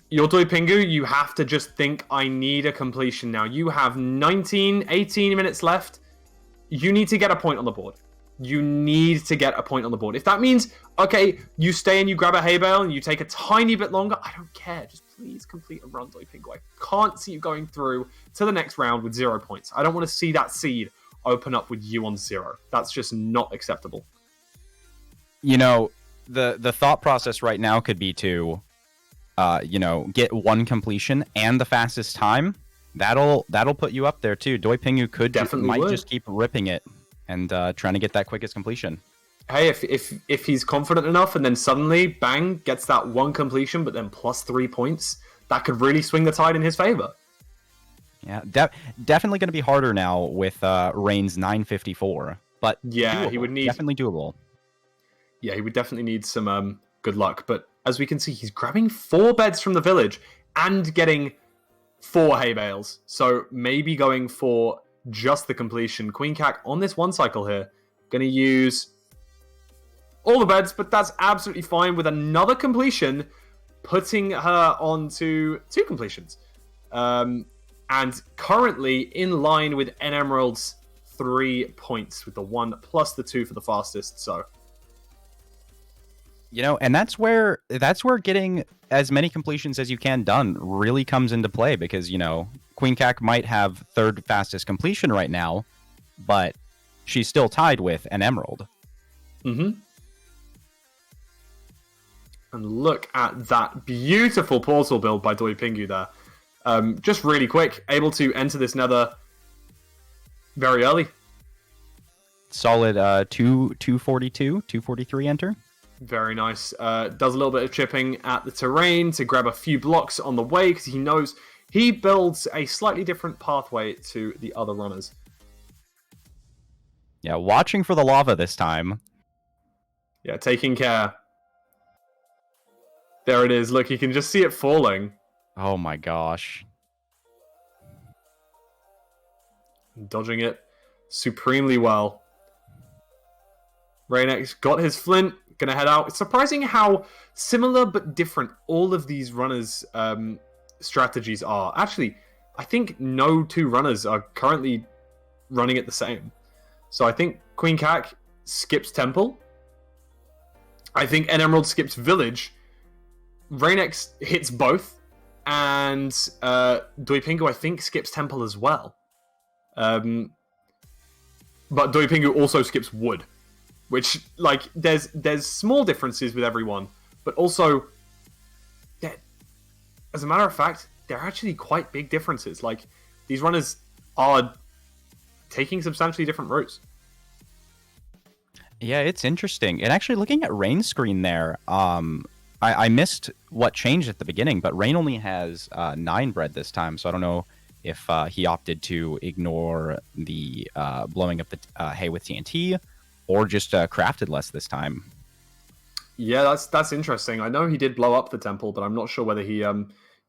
Your Doi Pingu, you have to just think, I need a completion now. You have 18 minutes left. You need to get a point on the board. You need to get a point on the board. If that means, okay, you stay and you grab a hay bale and you take a tiny bit longer, I don't care. Just please complete a run, Doi Pingu. I can't see you going through to the next round with 0 points. I don't want to see that seed open up with you on 0. That's just not acceptable. You know, the thought process right now could be to, get one completion and the fastest time. That'll put you up there too. Doi Pingu might just keep ripping it and trying to get that quickest completion. Hey, if he's confident enough and then suddenly, bang, gets that one completion, but then plus 3 points, that could really swing the tide in his favor. Yeah, definitely going to be harder now with Rain's 9:54, but yeah, doable. He would need definitely doable. Yeah, he would definitely need some good luck. But as we can see, he's grabbing 4 beds from the village and getting 4 hay bales. So maybe going for just the completion. Queen Cac on this one cycle here, going to use all the beds, but that's absolutely fine with another completion, putting her onto 2 completions. And currently in line with N Emerald's 3 points with the 1 plus the 2 for the fastest. So, and that's where getting as many completions as you can done really comes into play, because Queen Cac might have 3rd fastest completion right now, but she's still tied with an emerald. Mm-hmm. And look at that beautiful portal build by Doi Pingu there. Just really quick, able to enter this nether very early. Solid 242, 243 enter. Very nice. Does a little bit of chipping at the terrain to grab a few blocks on the way because he knows he builds a slightly different pathway to the other runners. Yeah, watching for the lava this time. Yeah, taking care. There it is. Look, you can just see it falling. Oh my gosh. Dodging it supremely well. Raynex got his flint. Gonna head out. It's surprising how similar but different all of these runners' strategies are. Actually, I think no two runners are currently running it the same. So I think Queen Kak skips Temple. I think N Emerald skips Village. Raynex hits both. And Doi Pingu, I think, skips Temple as well. But Doi Pingu also skips Wood. Which, like, there's small differences with everyone. But also, as a matter of fact, they're actually quite big differences. Like, these runners are taking substantially different routes. Yeah, it's interesting. And actually, looking at Rain's screen there, I missed what changed at the beginning, but Rain only has 9 bread this time, so I don't know if he opted to ignore the blowing up the hay with TNT, or just crafted less this time. Yeah, that's interesting. I know he did blow up the temple, but I'm not sure whether he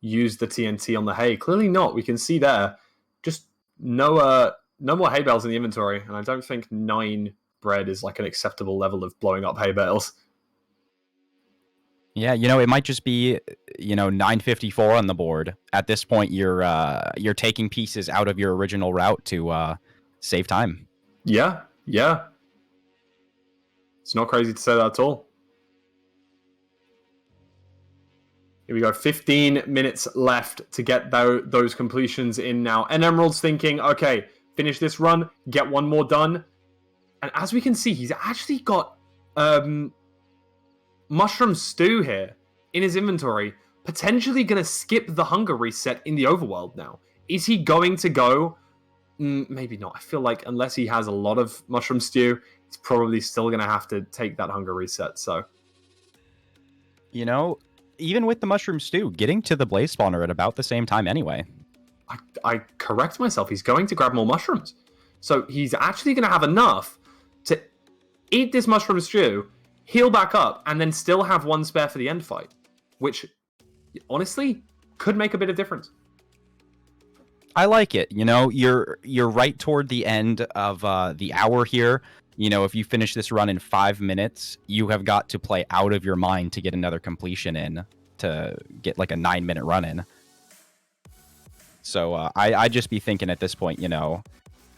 used the TNT on the hay. Clearly not. We can see there just no more hay bales in the inventory, and I don't think 9 bread is like an acceptable level of blowing up hay bales. Yeah, it might just be 954 on the board. At this point, you're taking pieces out of your original route to save time. Yeah. It's not crazy to say that at all. Here we go. 15 minutes left to get those completions in now. And Emerald's thinking, okay, finish this run, get one more done. And as we can see, he's actually got Mushroom Stew here in his inventory. Potentially going to skip the hunger reset in the overworld now. Is he going to go? Maybe not. I feel like unless he has a lot of Mushroom Stew, he's probably still going to have to take that hunger reset. So, even with the Mushroom Stew, getting to the Blaze Spawner at about the same time anyway. I correct myself. He's going to grab more mushrooms. So he's actually going to have enough to eat this Mushroom Stew, heal back up, and then still have one spare for the end fight. Which, honestly, could make a bit of difference. I like it. You're right toward the end of the hour here. If you finish this run in 5 minutes, you have got to play out of your mind to get another completion in, to get like a 9-minute run in. So I'd just be thinking at this point,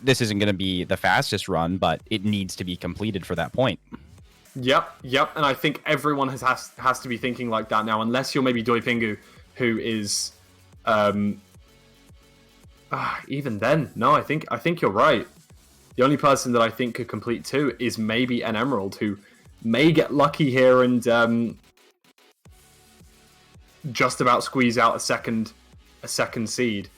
this isn't going to be the fastest run, but it needs to be completed for that point. Yep. And I think everyone has to be thinking like that now, unless you're maybe Doi Pingu, who is... even then, no, I think you're right. The only person that I think could complete 2 is maybe an Emerald, who may get lucky here and just about squeeze out a second seed.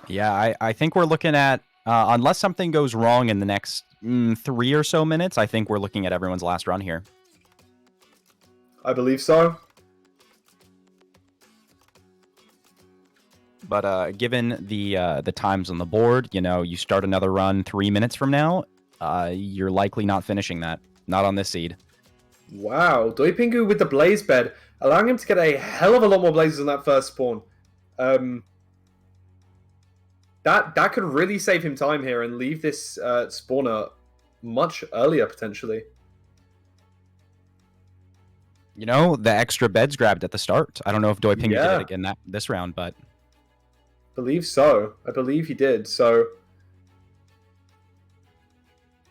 Yeah, I think we're looking at, unless something goes wrong in the next 3 or so minutes, I think we're looking at everyone's last run here. I believe so. But given the times on the board, you start another run 3 minutes from now, you're likely not finishing that. Not on this seed. Wow, Doi Pingu with the blaze bed, allowing him to get a hell of a lot more blazes on that first spawn. That could really save him time here and leave this spawner much earlier, potentially. The extra beds grabbed at the start. I don't know if Doi Pingu did it again this round, but... Believe so. I believe he did. So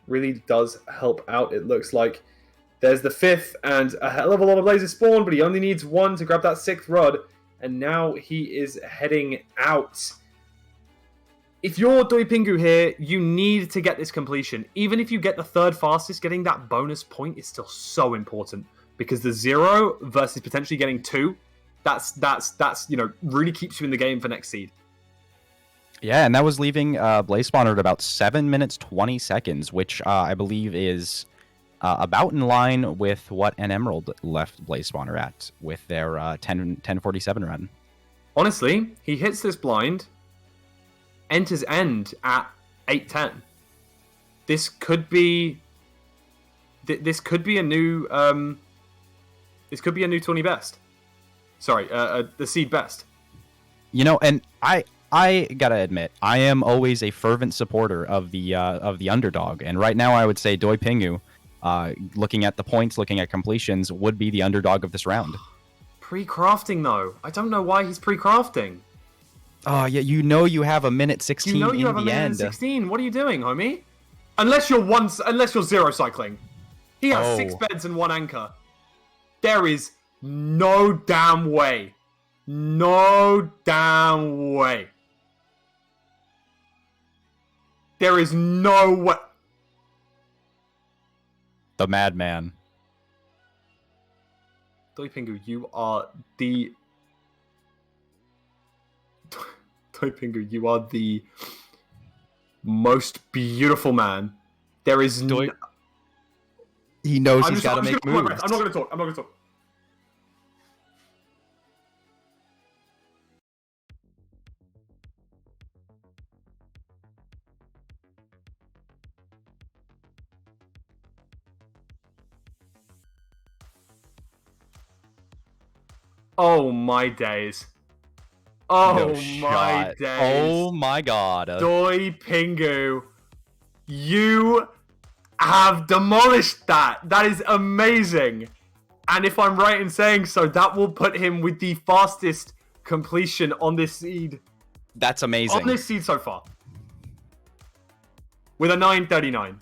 really does help out, it looks like. There's the 5th and a hell of a lot of blazes spawned, but he only needs 1 to grab that 6th rod. And now he is heading out if you're Doi Pingu here, you need to get this completion. Even if you get the third fastest, getting that bonus point is still so important because the 0 versus potentially getting 2, that's really keeps you in the game for next seed. Yeah, and that was leaving Blaze Spawner at about 7 minutes 20 seconds, which I believe is about in line with what an Emerald left Blaze Spawner at with their 10:47 run. Honestly, he hits this blind, enters end at 8:10. This could be a new 20 best. Sorry, the seed best. And I gotta admit, I am always a fervent supporter of the underdog, and right now I would say Doi Pingu, looking at the points, looking at completions, would be the underdog of this round. Pre-crafting though, I don't know why he's pre-crafting. Oh yeah, you have a minute 16 you in have a the minute end. 16. What are you doing, homie? Unless you're zero cycling. He has 6 beds and 1 anchor. There is no damn way. No damn way. There is no way. The madman. Doi Pingu, you are the... Doi Pingu, you are the most beautiful man. There is no... He knows he's got to make moves. I'm not going to talk. Oh my days. Oh my days. Oh my god. Doi Pingu, you have demolished that. That is amazing. And if I'm right in saying so, that will put him with the fastest completion on this seed. That's amazing. On this seed so far. With a 9:39.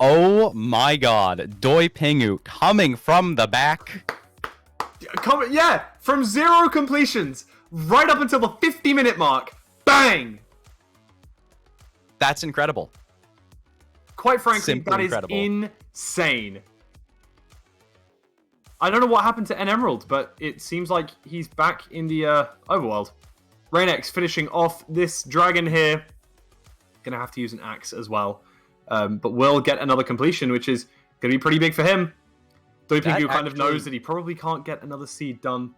Oh my god. Doi Pingu coming from the back. Yeah, from 0 completions right up until the 50-minute mark. Bang! That's incredible. Quite frankly, Simply that incredible. is insane. I don't know what happened to N Emerald, but it seems like he's back in the overworld. Rainex finishing off this dragon here. Gonna have to use an axe as well. But will get another completion, which is gonna be pretty big for him. Doi Pingu kind of knows that he probably can't get another seed done.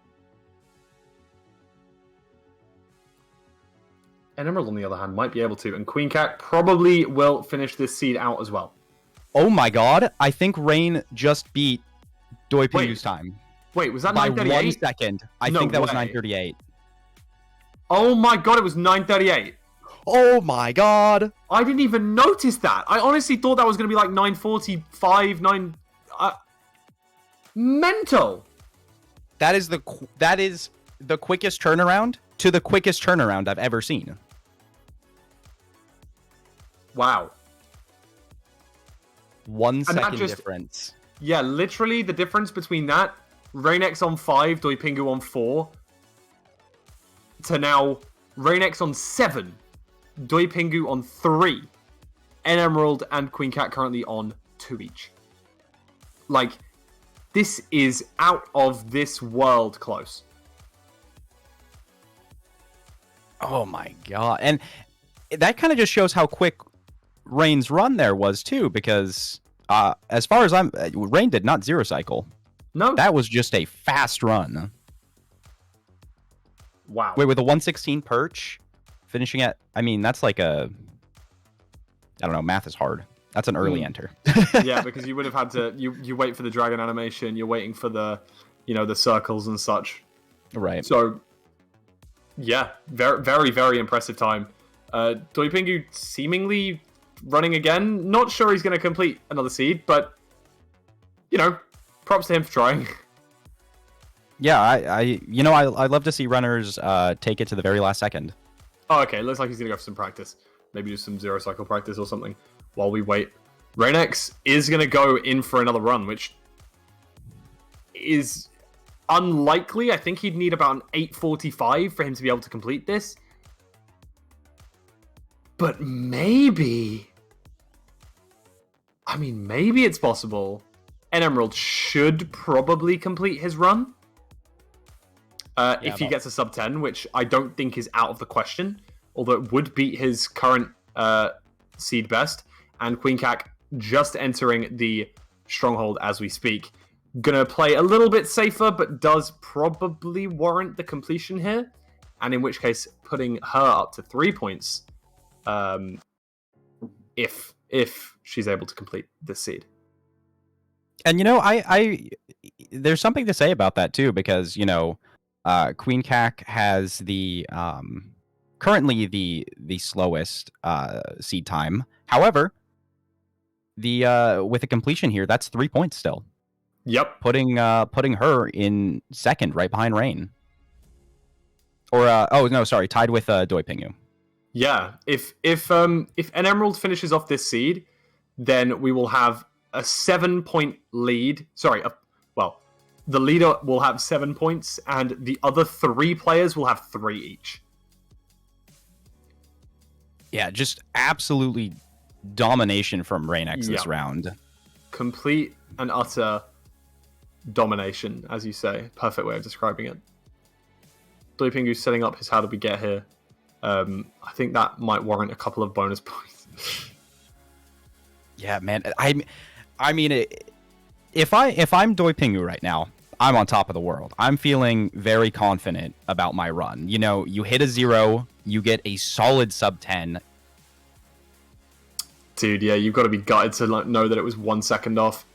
And Emerald, on the other hand, might be able to. And Queen Cat probably will finish this seed out as well. Oh my god. I think Rain just beat Doi Pingu's time. Wait, was that by 9:38? 1 second. I think that was 9:38. Oh my god, it was 9:38. Oh my god. I didn't even notice that. I honestly thought that was going to be like 9:45, 9... mental. That is the quickest turnaround to the quickest turnaround I've ever seen. Wow. 1 second difference. Yeah, literally the difference between that, Rainex on 5, Doi Pingu on 4, to now Rainex on 7, Doi Pingu on 3, N Emerald and Queen Cat currently on 2 each. Like, this is out of this world close. Oh my god. And that kind of just shows how quick Rain's run there was too, because as far as Rain did not 0 cycle. No. That was just a fast run. Wow. Wait, with a 116 perch, finishing at, I mean, that's like I don't know, math is hard. That's an early enter. Yeah, because you would have had to, you wait for the dragon animation, you're waiting for the, the circles and such. Right. So, yeah, very, very, very impressive time. Doi Pingu seemingly running again. Not sure he's going to complete another seed, but, props to him for trying. Yeah, I love to see runners take it to the very last second. Oh, okay. Looks like he's going to go for some practice. Maybe do some 0 cycle practice or something while we wait. Rainex is going to go in for another run, which is unlikely. I think he'd need about an 8:45 for him to be able to complete this. But maybe... I mean, maybe it's possible. Emerald should probably complete his run. If he gets a sub 10, which I don't think is out of the question, although it would beat his current seed best. And Queen Cac just entering the stronghold as we speak. Gonna play a little bit safer, but does probably warrant the completion here. And in which case, putting her up to 3 points if she's able to complete this seed. And, you know, I there's something to say about that, too, because, you know, Queen Cac has the currently the slowest seed time. However, the with a completion here, that's 3 points still. Yep, putting her in second, right behind Rain. Or oh no, sorry, tied with Doi Pingu. Yeah, if an Emerald finishes off this seed, then we will have a 7-point lead. Sorry, well, the leader will have 7 points, and the other 3 players will have 3 each. Yeah, just absolutely domination from Rainex this round. Complete and utter domination, as you say. Perfect way of describing it. Doi Pingu setting up his how did we get here. I think that might warrant a couple of bonus points. Yeah, man. I mean, if I'm Doi Pingu right now, I'm on top of the world. I'm feeling very confident about my run. You know, you hit a 0, you get a solid sub 10. Dude, yeah, you've got to be gutted to know that it was 1 second off.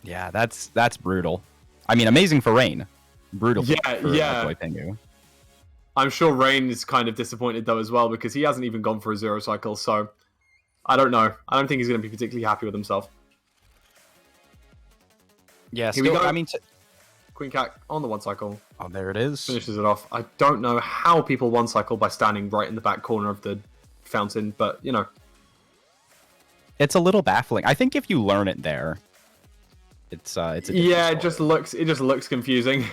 Yeah, that's brutal. I mean, amazing for Rain. Brutal for Doi Pingu. I'm sure Rain is kind of disappointed, though, as well, because he hasn't even gone for a 0 cycle, so I don't know. I don't think he's going to be particularly happy with himself. Yeah, here we go. I mean, Queen Cac on the 1 cycle. Oh, there it is. Finishes it off. I don't know how people 1 cycle by standing right in the back corner of the fountain, but, you know. It's a little baffling. I think if you learn it there, it's a it just looks confusing.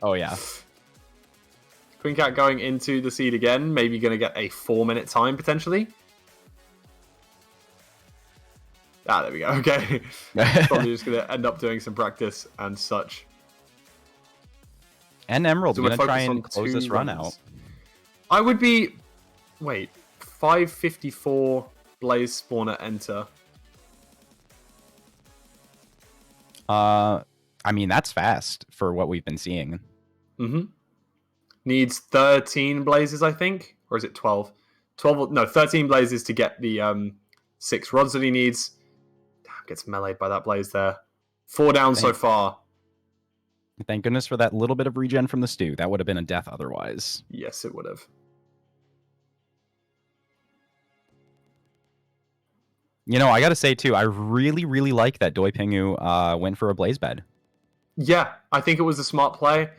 Oh, yeah. Queen Cac going into the seed again, maybe going to get a 4-minute time, potentially. Ah, there we go. Okay. Probably just going to end up doing some practice and such. And Emerald's going to try and close this run out. I would be... Wait. 5:54 Blaze Spawner enter. I mean, that's fast for what we've been seeing. Mm-hmm. Needs 13 blazes, I think. Or is it 12? 13 blazes to get the 6 rods that he needs. Damn, gets meleeed by that blaze there. 4 down so far. Thank goodness for that little bit of regen from the stew. That would have been a death otherwise. Yes, it would have. You know, I got to say, too, I really, really like that Doi Pingu went for a blaze bed. Yeah, I think it was a smart play.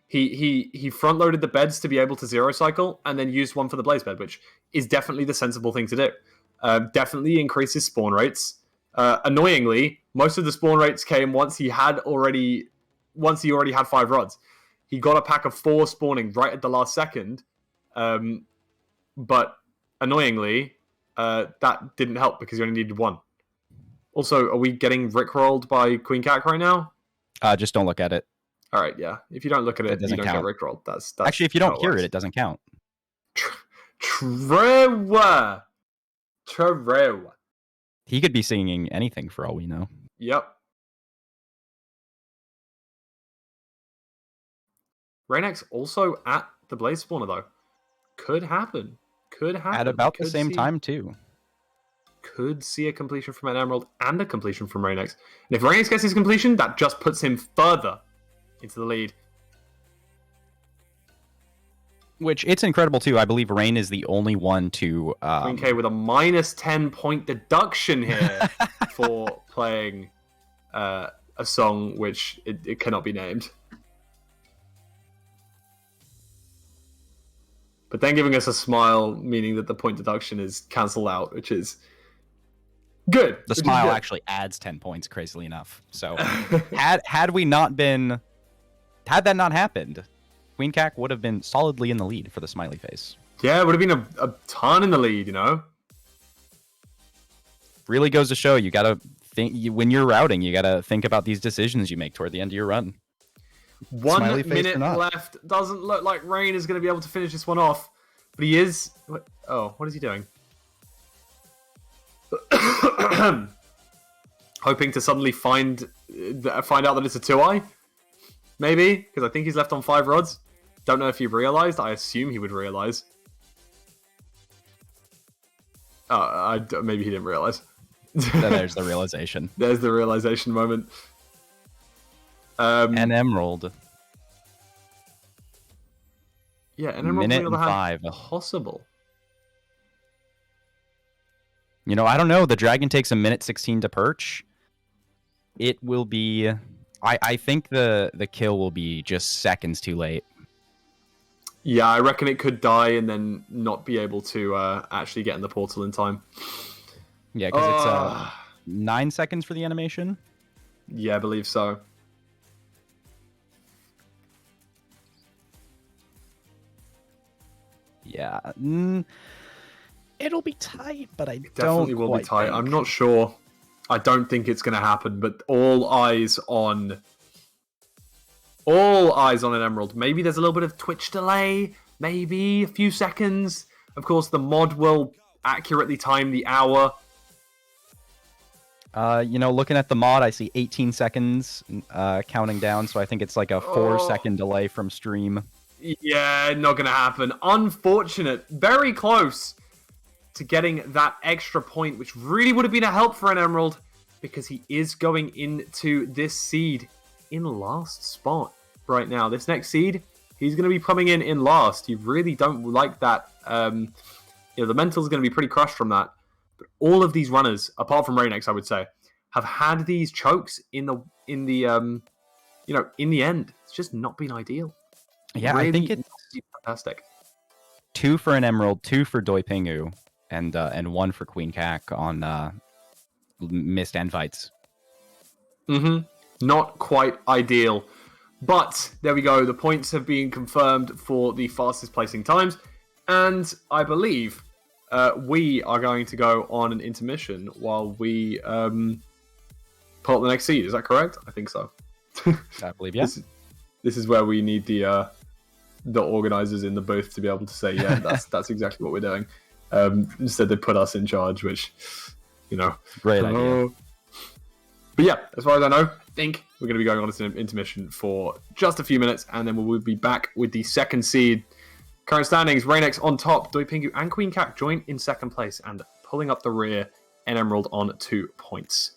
He front-loaded the beds to be able to 0 cycle, and then used one for the blaze bed, which is definitely the sensible thing to do. Definitely increases spawn rates. Annoyingly, most of the spawn rates came once he already had 5 rods. He got a pack of 4 spawning right at the last second, but annoyingly, that didn't help because you only needed 1. Also, are we getting rickrolled by Queen Cac right now? Just don't look at it. All right, yeah. If you don't look at it, you don't get rickrolled. That's actually, if you don't hear it, it doesn't count. True. He could be singing anything for all we know. Yep. Rainex also at the Blaze Spawner, though. Could happen. At about the same time, too. Could see a completion from an Emerald and a completion from Rainex. And if Rainex gets his completion, that just puts him further into the lead. Which, it's incredible, too. I believe Rain is the only one to... Queen K with a minus 10-point deduction here for playing a song which it cannot be named. But then giving us a smile, meaning that the point deduction is cancelled out, which is good. The smile actually adds 10 points, crazily enough. So, had that not happened, Queen Cac would have been solidly in the lead for the smiley face. Yeah, it would have been a ton in the lead, you know? really goes to show you got to think when you're routing, you got to think about these decisions you make toward the end of your run. 1 Smiley face minute or not. left. Doesn't look like Rain is going to be able to finish this one off, but he is. Oh, what is he doing? Hoping to suddenly find out that it's a 2i, maybe, because I think he's left on 5 rods. Don't know if he realized. I assume he would realize. Maybe he didn't realize. There's the realization. There's the realization moment. An emerald. Yeah, an emerald Minute on the and other hand, 5. possible. You know, I don't know. The dragon takes a minute 16 to perch. It will be. I think the kill will be just seconds too late. Yeah, I reckon it could die and then not be able to actually get in the portal in time. Yeah, because it's 9 seconds for the animation. Yeah, I believe so. Yeah. It'll be tight, but I It definitely don't will be tight. think. I'm not sure. I don't think it's going to happen, but all eyes on an emerald. Maybe there's a little bit of twitch delay, maybe a few seconds. Of course, the mod will accurately time the hour. Looking at the mod, I see 18 seconds counting down, so I think it's like a 4-second delay from stream. Yeah, not going to happen. Unfortunate. Very close to getting that extra point, which really would have been a help for an emerald, because he is going into this seed in last spot right now. This next seed, he's going to be coming in last. You really don't like that. The mental's going to be pretty crushed from that. But all of these runners, apart from Raynex, I would say, have had these chokes in the end. It's just not been ideal. Yeah, really I think it's fantastic. 2 for an emerald, 2 for Doi Pingu, and 1 for Queen Kak on missed invites. Not quite ideal. But there we go. The points have been confirmed for the fastest placing times. And I believe we are going to go on an intermission while we pull up the next seed. Is that correct? I think so. I believe, yeah. This is where we need the organizers in the booth to be able to say, yeah, that's exactly what we're doing. Instead, they put us in charge, which, Great idea. But yeah, as far as I know, I think we're going to be going on an intermission for just a few minutes, and then we'll be back with the second seed. Current standings, Raynex on top, Doi Pingu and Queen Kak join in second place, and pulling up the rear, an emerald on 2 points.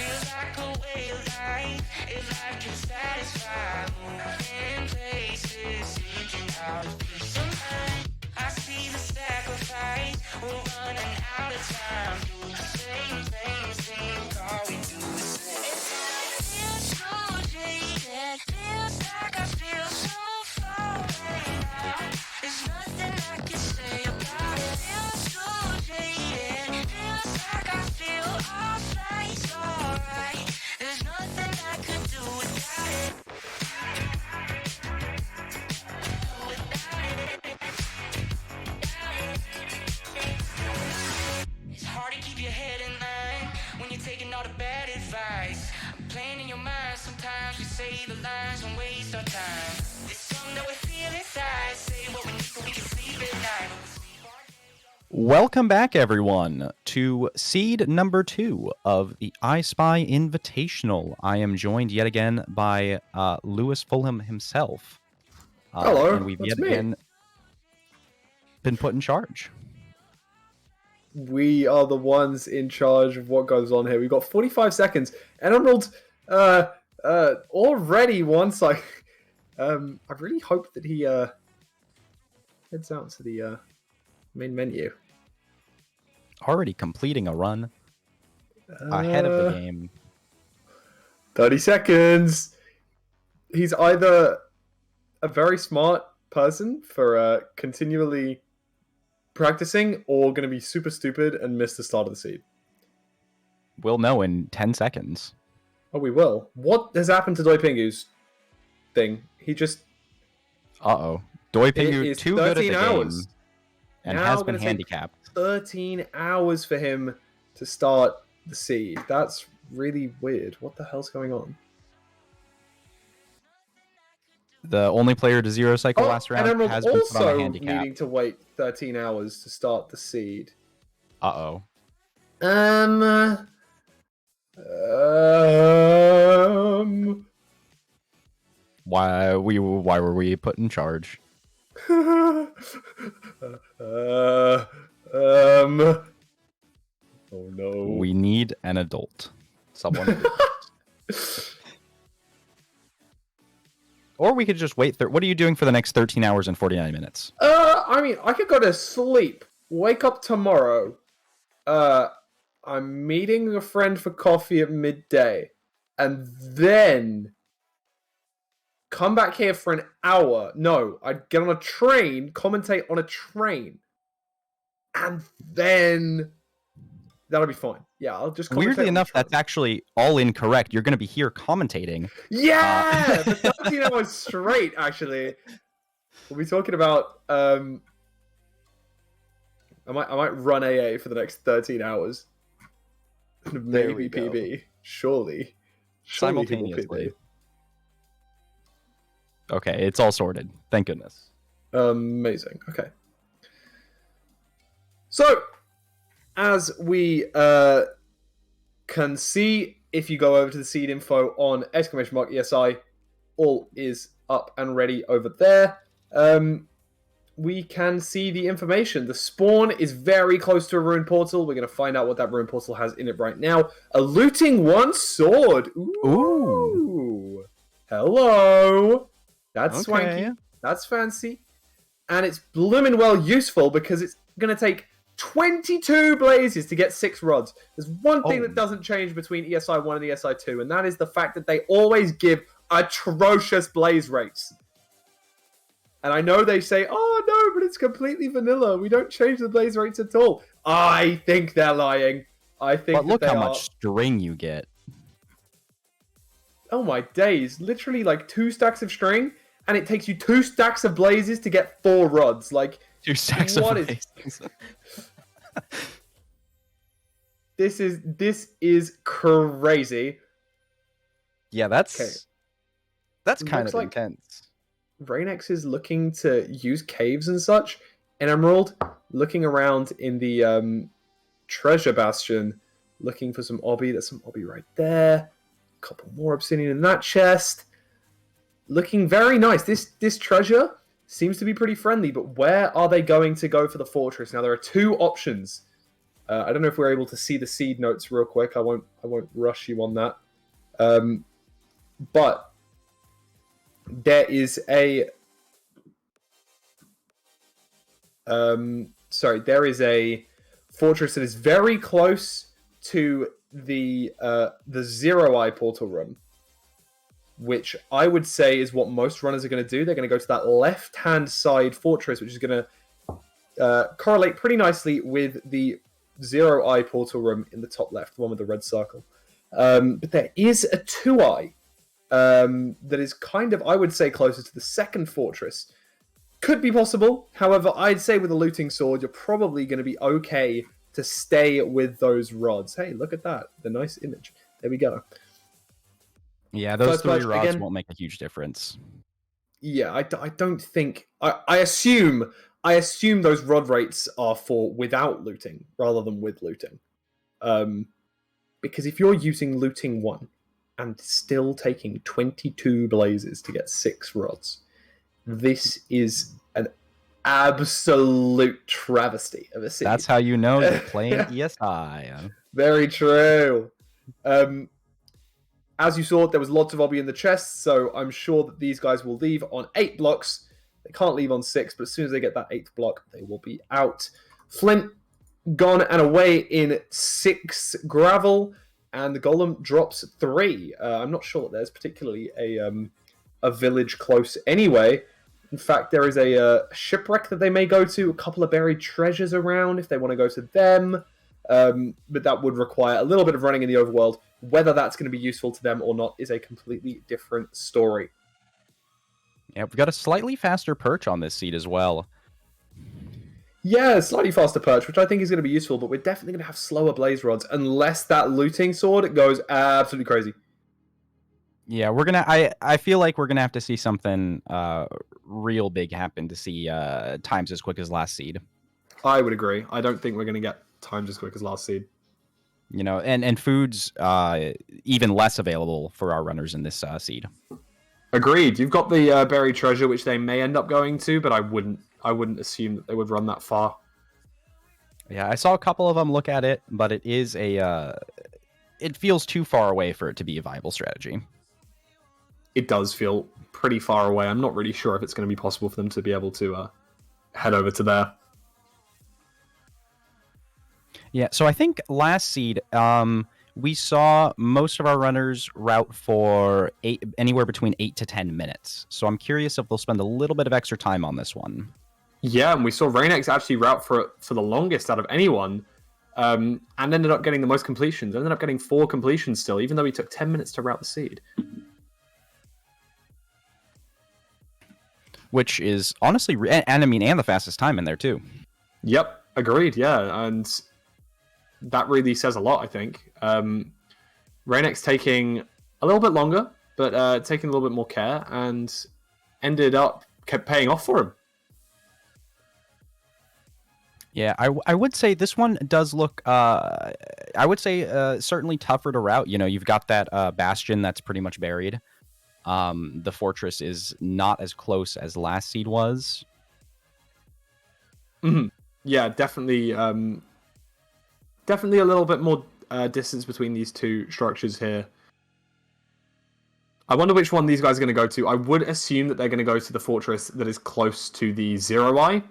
feels like a way of life. If life can satisfy, moving places, seeking out of peace of mind. I see the sacrifice, we're running out of time. Do the same things, think all we do the same. It feels so jaded, feels like I feel so far away now. There's nothing I can say about it. Feels so jaded, feels like I feel all flight's alright. There's nothing I could do without it. It's hard to keep your head in line when you're taking all the bad advice. Playing in your mind, sometimes we say the lines and waste our time. There's something that we feel inside, say what we need so we can sleep at night. Welcome back, everyone, to seed number 2 of the I Spy Invitational. I am joined yet again by Lewis Fulham himself. Hello, and we've that's yet me. again been put in charge. We are the ones in charge of what goes on here. We've got 45 seconds. And Emerald, already once I really hope that he heads out to the main menu. Already completing a run ahead of the game. 30 seconds. He's either a very smart person for continually practicing or going to be super stupid and miss the start of the seed. We'll know in 10 seconds. Oh, we will. What has happened to Doi Pingu's thing? He just... Uh-oh. Doi It Pingu is too good at the 13 hours. game and Now has we're been gonna take handicapped. 13 hours for him to start the seed. That's really weird. What the hell's going on? The only player to zero cycle last and round Emerald has been put on a also handicap. needing to wait 13 hours to start the seed. Uh-oh. Why were we put in charge? Oh no. We need an adult. Someone. Or we could just wait. What are you doing for the next 13 hours and 49 minutes? I mean, I could go to sleep, wake up tomorrow. I'm meeting a friend for coffee at midday, and then come back here for an hour. No, I'd get on a train, commentate on a train, and then that'll be fine. Yeah, I'll just commentate. Weirdly enough, that's actually all incorrect. You're going to be here commentating. Yeah, for 13 hours straight, actually. We'll be talking about... I might run AA for the next 13 hours. Maybe PB. Surely Simultaneously. Okay, it's all sorted. Thank goodness. Amazing. Okay. So, as we can see, if you go over to the seed info on !ESI, all is up and ready over there. We can see the information. The spawn is very close to a rune portal. We're going to find out what that rune portal has in it right now. A looting one sword. Ooh. Hello. That's swanky. That's fancy. And it's bloomin' well useful because it's going to take 22 blazes to get 6 rods. There's one thing that doesn't change between ESI1 and ESI2, and that is the fact that they always give atrocious blaze rates. And I know they say, oh no, but it's completely vanilla. We don't change the blaze rates at all. I think they're lying. But look how much string you get. Oh my days. Literally like 2 stacks of string, and it takes you 2 stacks of blazes to get 4 rods. Like 2 stacks of blazes. This is crazy. Yeah, that's kind of like intense. Rainex is looking to use caves and such, and Emerald looking around in the treasure bastion, looking for some obby. There's some obby right there. A couple more obsidian in that chest. Looking very nice. This treasure seems to be pretty friendly, but where are they going to go for the fortress? Now, there are 2 options. I don't know if we're able to see the seed notes real quick. I won't rush you on that. But there is a there is a fortress that is very close to the Zero Eye portal room, which I would say is what most runners are going to do. They're going to go to that left-hand side fortress, which is going to correlate pretty nicely with the Zero Eye portal room in the top left, the one with the red circle. But there is a Two Eye that is kind of, I would say, closer to the second fortress. Could be possible. However, I'd say with a looting sword, you're probably going to be okay to stay with those rods. Hey, look at that. The nice image. There we go. Yeah, those First 3 match, rods again, won't make a huge difference. Yeah, I don't think... I assume those rod rates are for without looting rather than with looting. Because if you're using looting 1 and still taking 22 blazes to get 6 rods, this is an absolute travesty of a seed. That's how you know you're playing ESI. Very true. As you saw, there was lots of obby in the chest, so I'm sure that these guys will leave on 8 blocks. They can't leave on 6, but as soon as they get that 8th block, they will be out. Flint gone and away in 6 gravel, and the golem drops 3. I'm not sure that there's particularly a village close anyway. In fact, there is a shipwreck that they may go to, a couple of buried treasures around if they want to go to them. But that would require a little bit of running in the overworld. Whether that's going to be useful to them or not is a completely different story. Yeah, we've got a slightly faster perch on this seed as well. Yeah, slightly faster perch, which I think is going to be useful, but we're definitely going to have slower blaze rods unless that looting sword goes absolutely crazy. Yeah, we're gonna. I feel like we're gonna have to see something real big happen to see times as quick as last seed. I would agree. I don't think we're going to get times as quick as last seed. You know, and food's even less available for our runners in this seed. Agreed. You've got the buried treasure, which they may end up going to, but I wouldn't assume that they would run that far. Yeah, I saw a couple of them look at it, but it is it feels too far away for it to be a viable strategy. It does feel pretty far away. I'm not really sure if it's going to be possible for them to be able to head over to there. Yeah, so I think last seed, we saw most of our runners route for anywhere between 8 to 10 minutes. So I'm curious if they'll spend a little bit of extra time on this one. Yeah, and we saw Rainex actually route for the longest out of anyone, and ended up getting the most completions. Ended up getting 4 completions still, even though he took 10 minutes to route the seed. Which is honestly, and I mean, and the fastest time in there too. Yep, agreed. Yeah, and that really says a lot, I think. Rainex taking a little bit longer, but taking a little bit more care, and kept paying off for him. Yeah, I would say this one does look, I would say certainly tougher to route. You know, you've got that bastion that's pretty much buried. The fortress is not as close as last seed was. Mm-hmm. Yeah, definitely. Definitely a little bit more distance between these two structures here. I wonder which one these guys are going to go to. I would assume that they're going to go to the fortress that is close to the Zero Eye,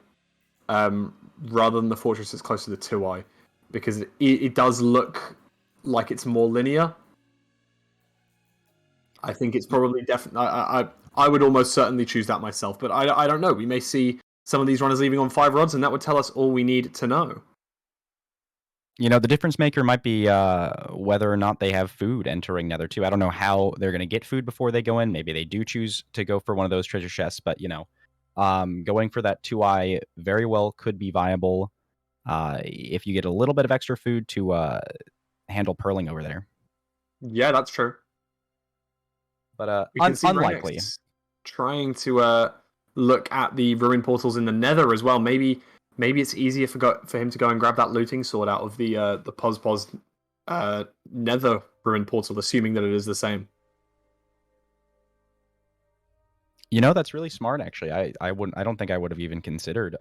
rather than the fortress that's close to the Two Eye, because it does look like it's more linear. I think it's probably definitely. I would almost certainly choose that myself, but I don't know. We may see some of these runners leaving on 5 rods, and that would tell us all we need to know. You know, the difference maker might be whether or not they have food entering Nether too. I don't know how they're going to get food before they go in. Maybe they do choose to go for one of those treasure chests, but you know, going for that 2-eye very well could be viable if you get a little bit of extra food to handle purling over there. Yeah, that's true. But unlikely. Trying to look at the ruin portals in the Nether as well. Maybe it's easier for him to go and grab that looting sword out of the Pos Nether ruin portal, assuming that it is the same. You know, that's really smart. Actually, I don't think I would have even considered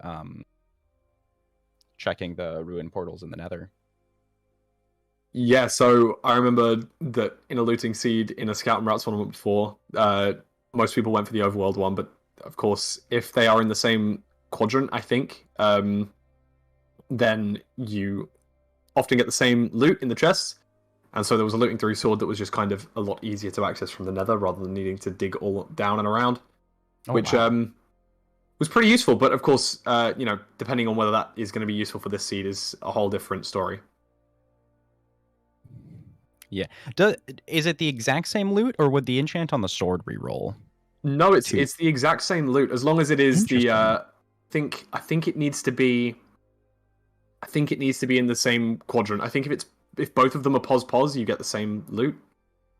checking the ruin portals in the Nether. Yeah, so I remember that in a looting seed in a scout and route tournament before, most people went for the overworld one, but of course, if they are in the same quadrant, I think, then you often get the same loot in the chests. And so there was a looting 3 sword that was just kind of a lot easier to access from the nether rather than needing to dig all down and around, which wow. was pretty useful. But of course, depending on whether that is going to be useful for this seed is a whole different story. Yeah. Is it the exact same loot, or would the enchant on the sword reroll? No, it's the exact same loot as long as it is the. Interesting. I think it needs to be. I think it needs to be in the same quadrant. I think if both of them are pos, you get the same loot.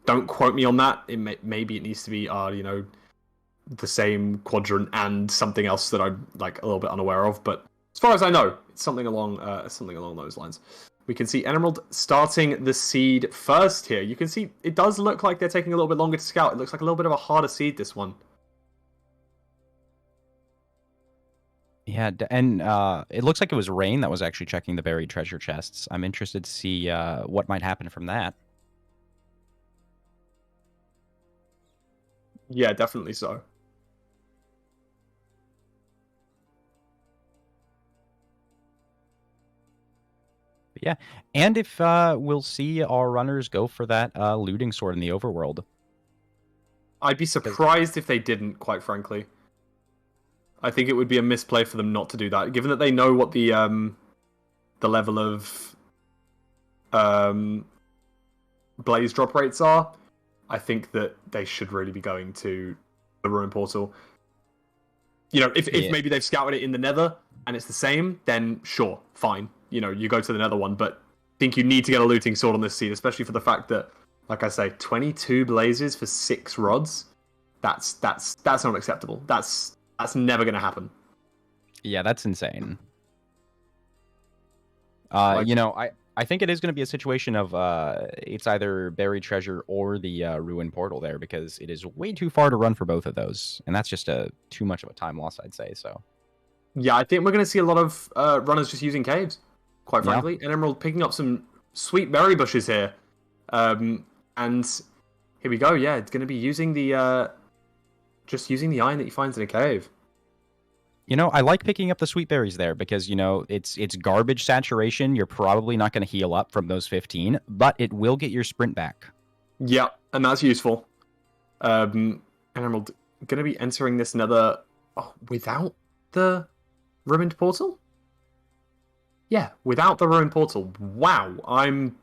Don't quote me on that. Maybe it needs to be the same quadrant and something else that I'm like a little bit unaware of. But as far as I know, it's something along those lines. We can see Emerald starting the seed first here. You can see it does look like they're taking a little bit longer to scout. It looks like a little bit of a harder seed, this one. Yeah, and it looks like it was Rain that was actually checking the buried treasure chests. I'm interested to see what might happen from that. Yeah, definitely so. But yeah, and if we'll see our runners go for that looting sword in the overworld. I'd be surprised if they didn't, quite frankly. I think it would be a misplay for them not to do that, given that they know what the level of blaze drop rates are. I think that they should really be going to the ruin portal. If maybe they've scouted it in the nether and it's the same, then sure, fine. You go to the nether one, but I think you need to get a looting sword on this seed, especially for the fact that, like I say, 22 blazes for 6 rods. That's not acceptable. That's never going to happen. Yeah, that's insane. Like- I think it is going to be a situation of it's either buried treasure or the ruin portal there, because it is way too far to run for both of those, and that's just too much of a time loss, I'd say. So yeah, I think we're going to see a lot of runners just using caves, quite frankly. And Emerald picking up some sweet berry bushes here. And here we go. Yeah, it's going to be using the just using the iron that he finds in a cave. I like picking up the sweet berries there because it's garbage saturation. You're probably not going to heal up from those 15, but it will get your sprint back. Yeah, and that's useful. Emerald going to be entering this nether without the ruined portal. Yeah, without the ruined portal. Wow, I'm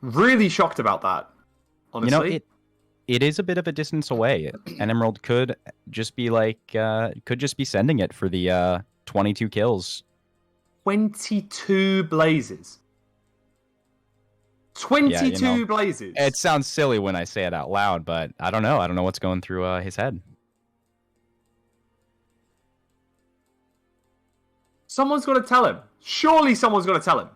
really shocked about that. Honestly, it is a bit of a distance away, and Emerald could just be sending it for the 22 kills. 22 blazes. 22 blazes. It sounds silly when I say it out loud, but I don't know. I don't know what's going through his head. Someone's got to tell him. Surely someone's got to tell him.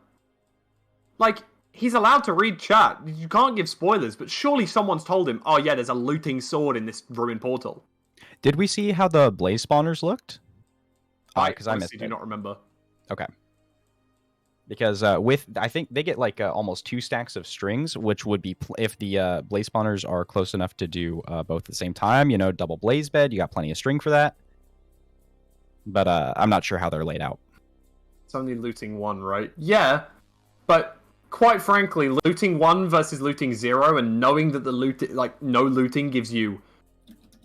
Like, he's allowed to read chat. You can't give spoilers, but surely someone's told him, oh yeah, there's a looting sword in this ruined portal. Did we see how the blaze spawners looked? I missed it. do not remember. Okay. Because I think they get like almost 2 stacks of strings, which would be if the blaze spawners are close enough to do both at the same time. Double blaze bed. You got plenty of string for that. But I'm not sure how they're laid out. It's only looting 1, right? Yeah, but quite frankly, looting 1 versus looting 0, and knowing that no looting gives you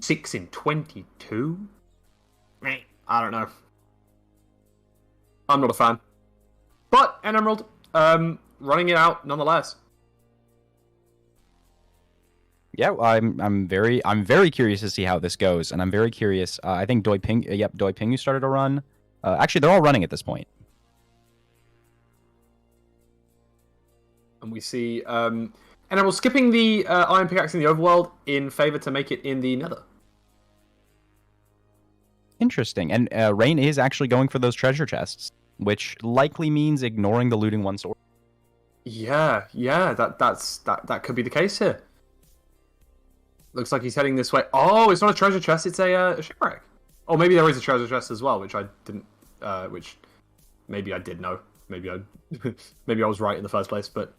6 in 22. I don't know. I'm not a fan. But an Emerald, running it out nonetheless. Yeah, I'm very curious to see how this goes, and I'm very curious. I think Doi Pingu started a run. Actually, they're all running at this point. And we see Emerald skipping the Iron Pickaxe in the Overworld in favor to make it in the Nether. Interesting, and Rain is actually going for those treasure chests, which likely means ignoring the looting 1 sword. Yeah, that could be the case here. Looks like he's heading this way. Oh, it's not a treasure chest; it's a shipwreck. Or maybe there is a treasure chest as well, which I didn't. Which maybe I did know. Maybe I was right in the first place. But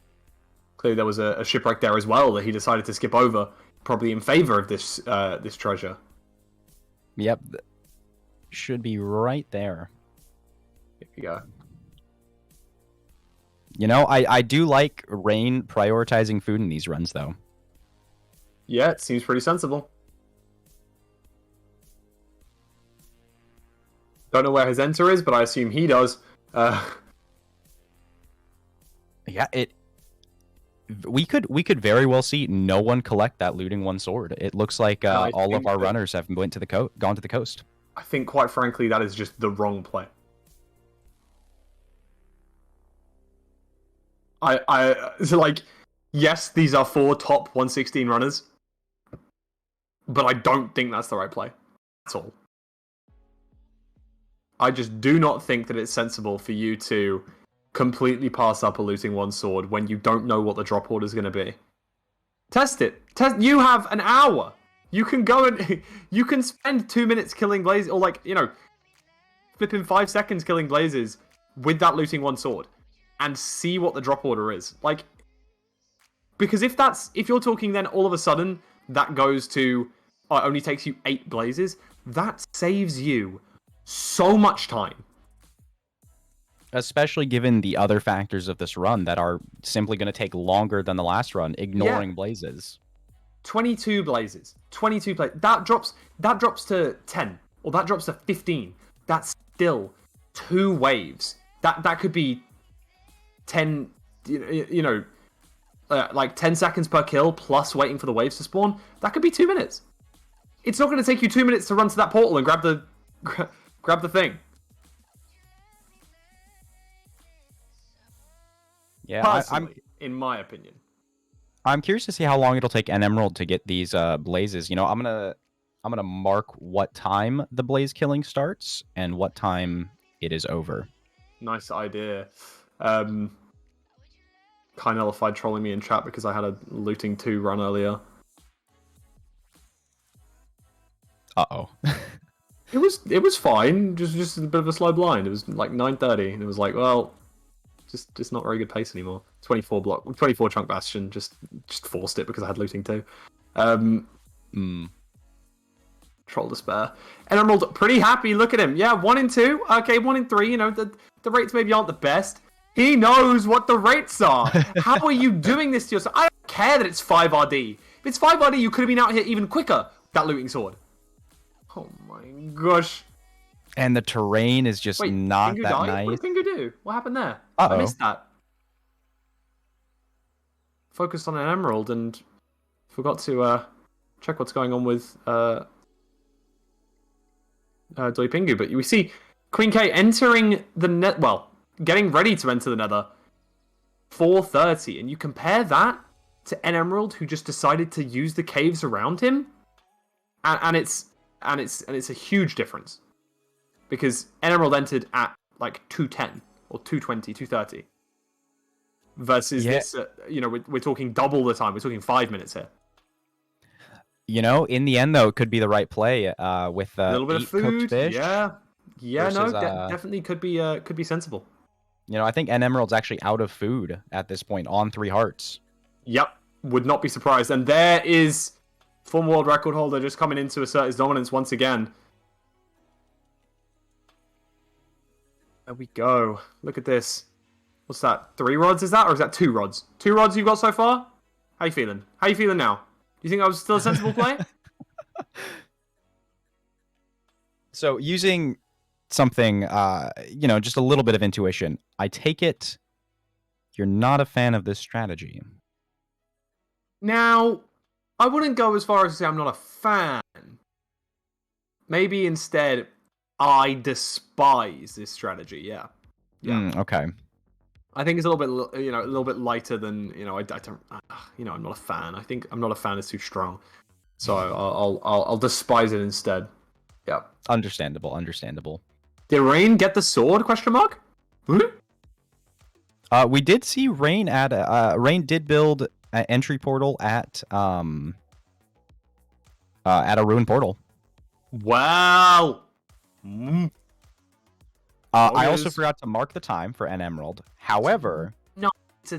clearly there was a shipwreck there as well that he decided to skip over, probably in favor of this this treasure. Yep. Should be right there. Here we go. You know, I do like Rain prioritizing food in these runs, though. Yeah, it seems pretty sensible. Don't know where his enter is, but I assume he does. Yeah, we could very well see no one collect that looting one sword. It looks like all of our runners have gone to the coast. I think, quite frankly, that is just the wrong play. So like, yes, these are 4 top 116 runners, but I don't think that's the right play. That's all. I just do not think that it's sensible for you to completely pass up a looting one sword when you don't know what the drop order is going to be. Test it. You have an hour. You can go and you can spend 2 minutes killing blazes, or like, you know, flipping 5 seconds killing blazes with that looting one sword, and see what the drop order is. Like, because if you're talking then all of a sudden that goes to it only takes you 8 blazes, that saves you so much time. Especially given the other factors of this run that are simply going to take longer than the last run, ignoring blazes. 22 blazes. 22 blazes. That drops to 10, or that drops to 15. That's still 2 waves. That could be 10, like 10 seconds per kill plus waiting for the waves to spawn. That could be 2 minutes. It's not going to take you 2 minutes to run to that portal and grab the thing. Yeah, I'm in my opinion. I'm curious to see how long it'll take an emerald to get these blazes. You know, I'm gonna mark what time the blaze killing starts and what time it is over. Nice idea. Kind of nullified trolling me in chat because I had a looting 2 run earlier. Uh-oh. It was fine. Just a bit of a slow blind. It was like 9:30, and it was like, well, just not very good pace anymore. 24 chunk bastion. Just forced it because I had looting 2. Troll despair. And Emerald pretty happy. Look at him. Yeah, 1 in 2. Okay, 1 in 3. You know, the rates maybe aren't the best. He knows what the rates are. How are you doing this to yourself? I don't care that it's 5 RD. If it's 5 RD, you could have been out here even quicker with that looting sword. Oh my gosh. And the terrain is just not Pingu that died? nice. What did Pingu do? What happened there? Uh-oh. I missed that. Focused on an emerald and forgot to check what's going on with Doi Pingu. But we see Queen K entering the net. Well, getting ready to enter the Nether. 4:30, and you compare that to N Emerald, who just decided to use the caves around him, and it's a huge difference. Because Emerald entered at like 2:10 or 2:20, 2:30. Versus this, we're talking double the time. We're talking 5 minutes here. You know, in the end, though, it could be the right play with a little bit of food. Cooked fish. Yeah, versus, definitely could be sensible. You know, I think N Emerald's actually out of food at this point on 3 hearts. Yep, would not be surprised. And there is former world record holder just coming in to assert his dominance once again. There we go. Look at this. What's that? 3 rods is that? Or is that 2 rods? 2 rods you've got so far? How you feeling? How you feeling now? You think I was still a sensible play? So using something, just a little bit of intuition, I take it you're not a fan of this strategy. Now, I wouldn't go as far as to say I'm not a fan. Maybe instead, I despise this strategy. Yeah. Okay. I think it's a little bit lighter than I don't. I'm not a fan. I think I'm not a fan. It's too strong, so I'll despise it instead. Yeah. Understandable. Did Rain get the sword? Question mark. We did see Rain Rain did build an entry portal at a ruined portal. Wow. I also forgot to mark the time for N Emerald. However, no, it's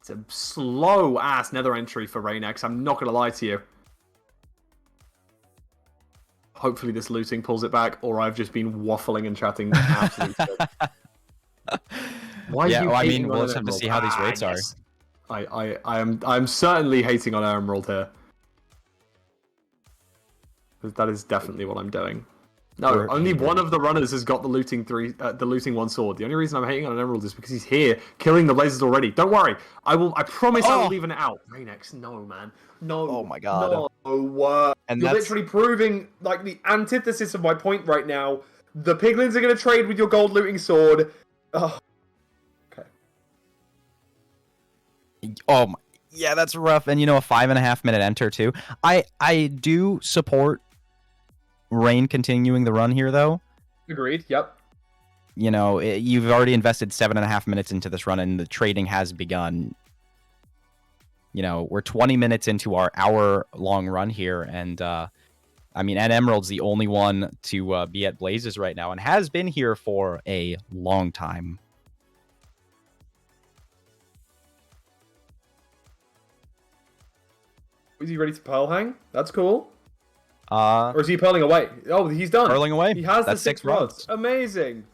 It's a slow-ass nether entry for Raynex, I'm not going to lie to you. Hopefully this looting pulls it back, or I've just been waffling and chatting absolute shit. Why Yeah, are you well, I hating mean, on we'll an just have to emerald? see how these rates are. Yes. I'm certainly hating on Emerald here. That is definitely what I'm doing. No, only one of the runners has got the looting one sword. The only reason I'm hating on an Emerald is because he's here, killing the blazes already. Don't worry, I promise I will leave it out. Raynex, no man, no. Oh my god. No, And you're that's literally proving like the antithesis of my point right now. The piglins are going to trade with your gold looting sword. Oh. Okay. oh my, yeah, that's rough. And a 5.5 minute enter too. I do support Rain continuing the run here though. Agreed. Yep. You've already invested 7.5 minutes into this run, and the trading has begun. We're 20 minutes into our hour-long run here, and and Emerald's the only one to be at Blazes right now, and has been here for a long time. Is he ready to pearl hang? That's cool. Or is he pearling away? Oh, he's done. Pearling away. He has That's the 6 rods. rods. Amazing.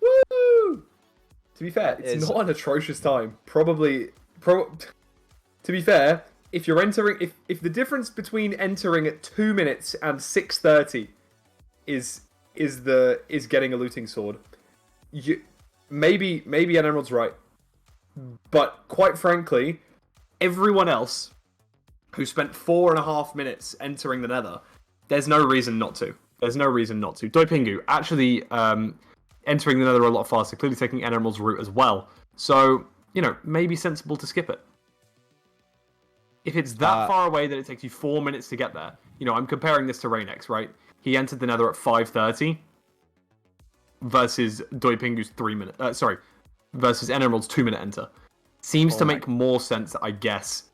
Woo! To be fair, it's not an atrocious time. To be fair, if you're entering, if the difference between entering at 2 minutes and 6:30 is getting a looting sword, maybe an Emerald's right, but quite frankly, everyone else who spent 4.5 minutes entering the Nether, there's no reason not to. There's no reason not to. Doipingu actually entering the Nether a lot faster, clearly taking an Emerald's route as well. So, maybe sensible to skip it. If it's that far away that it takes you 4 minutes to get there, I'm comparing this to Raynex, right? He entered the Nether at 5:30 versus Doipingu's 3 minute. Versus N Emerald's 2 minute enter. Seems to make more sense, I guess.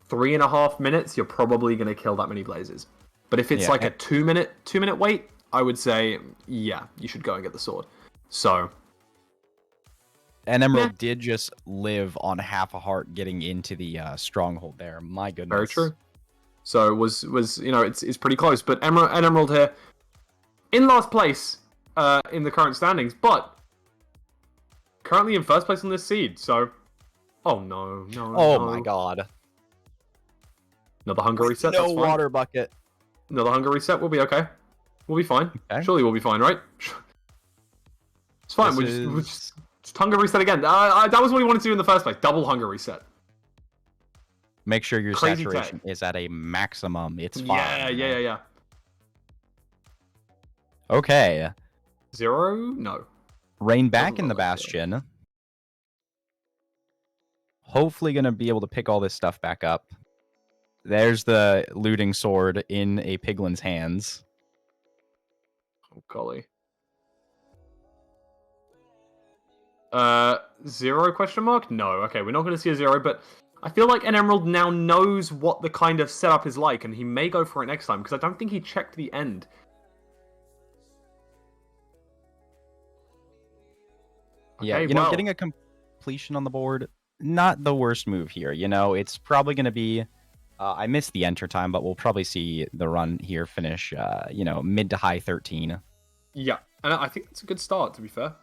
3.5 minutes, you're probably going to kill that many blazes. But if it's like a 2 minute wait, I would say, yeah, you should go and get the sword. So. And Emerald did just live on half a heart getting into the stronghold there. My goodness. Very true. So it was it's pretty close. But Emerald here in last place in the current standings, but currently in first place on this seed. So, oh no. My god. Another hunger reset. No water bucket. Another hunger reset. We'll be okay. We'll be fine. Okay. Surely we'll be fine, right? It's fine. We'll just hunger reset again. That was what he wanted to do in the first place. Double hunger reset. Make sure your Crazy saturation is at a maximum. It's fine. Yeah. Okay. 0? No. Rain back in the Bastion. Hopefully going to be able to pick all this stuff back up. There's the looting sword in a piglin's hands. Oh, golly. 0 question mark? No. Okay, we're not going to see a 0, but I feel like an Emerald now knows what the kind of setup is like, and he may go for it next time, because I don't think he checked the end. Yeah, Okay, getting a completion on the board, not the worst move here. It's probably going to be... I missed the enter time, but we'll probably see the run here finish, mid to high 13. Yeah, and I think that's a good start, to be fair.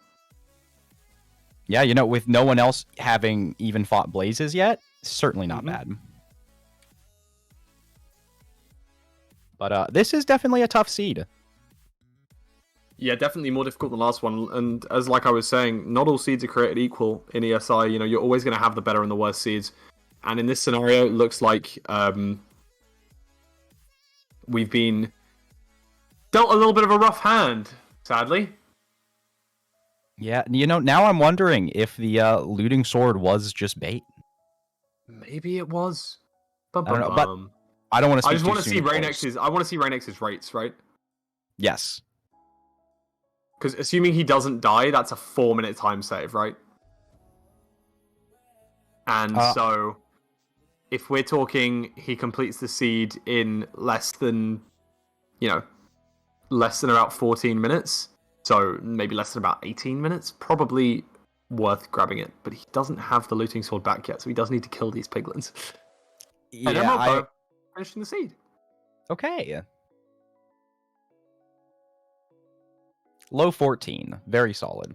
Yeah, with no one else having even fought Blazes yet, certainly not bad. But this is definitely a tough seed. Yeah, definitely more difficult than the last one. And as like I was saying, not all seeds are created equal in ESI. You're always going to have the better and the worst seeds. And in this scenario, it looks like we've been dealt a little bit of a rough hand, sadly. Yeah, now I'm wondering if the looting sword was just bait. Maybe it was. I don't know, but I don't want to. I just want to see Raynex's. I want to see Raynex's rates, right? Yes. Because assuming he doesn't die, that's a 4-minute time save, right? And so, if we're talking, he completes the seed in less than about 14 minutes. So maybe less than about 18 minutes. Probably worth grabbing it, but he doesn't have the looting sword back yet, so he does need to kill these piglins. And Emoko finishing the seed. Okay. Low 14. Very solid.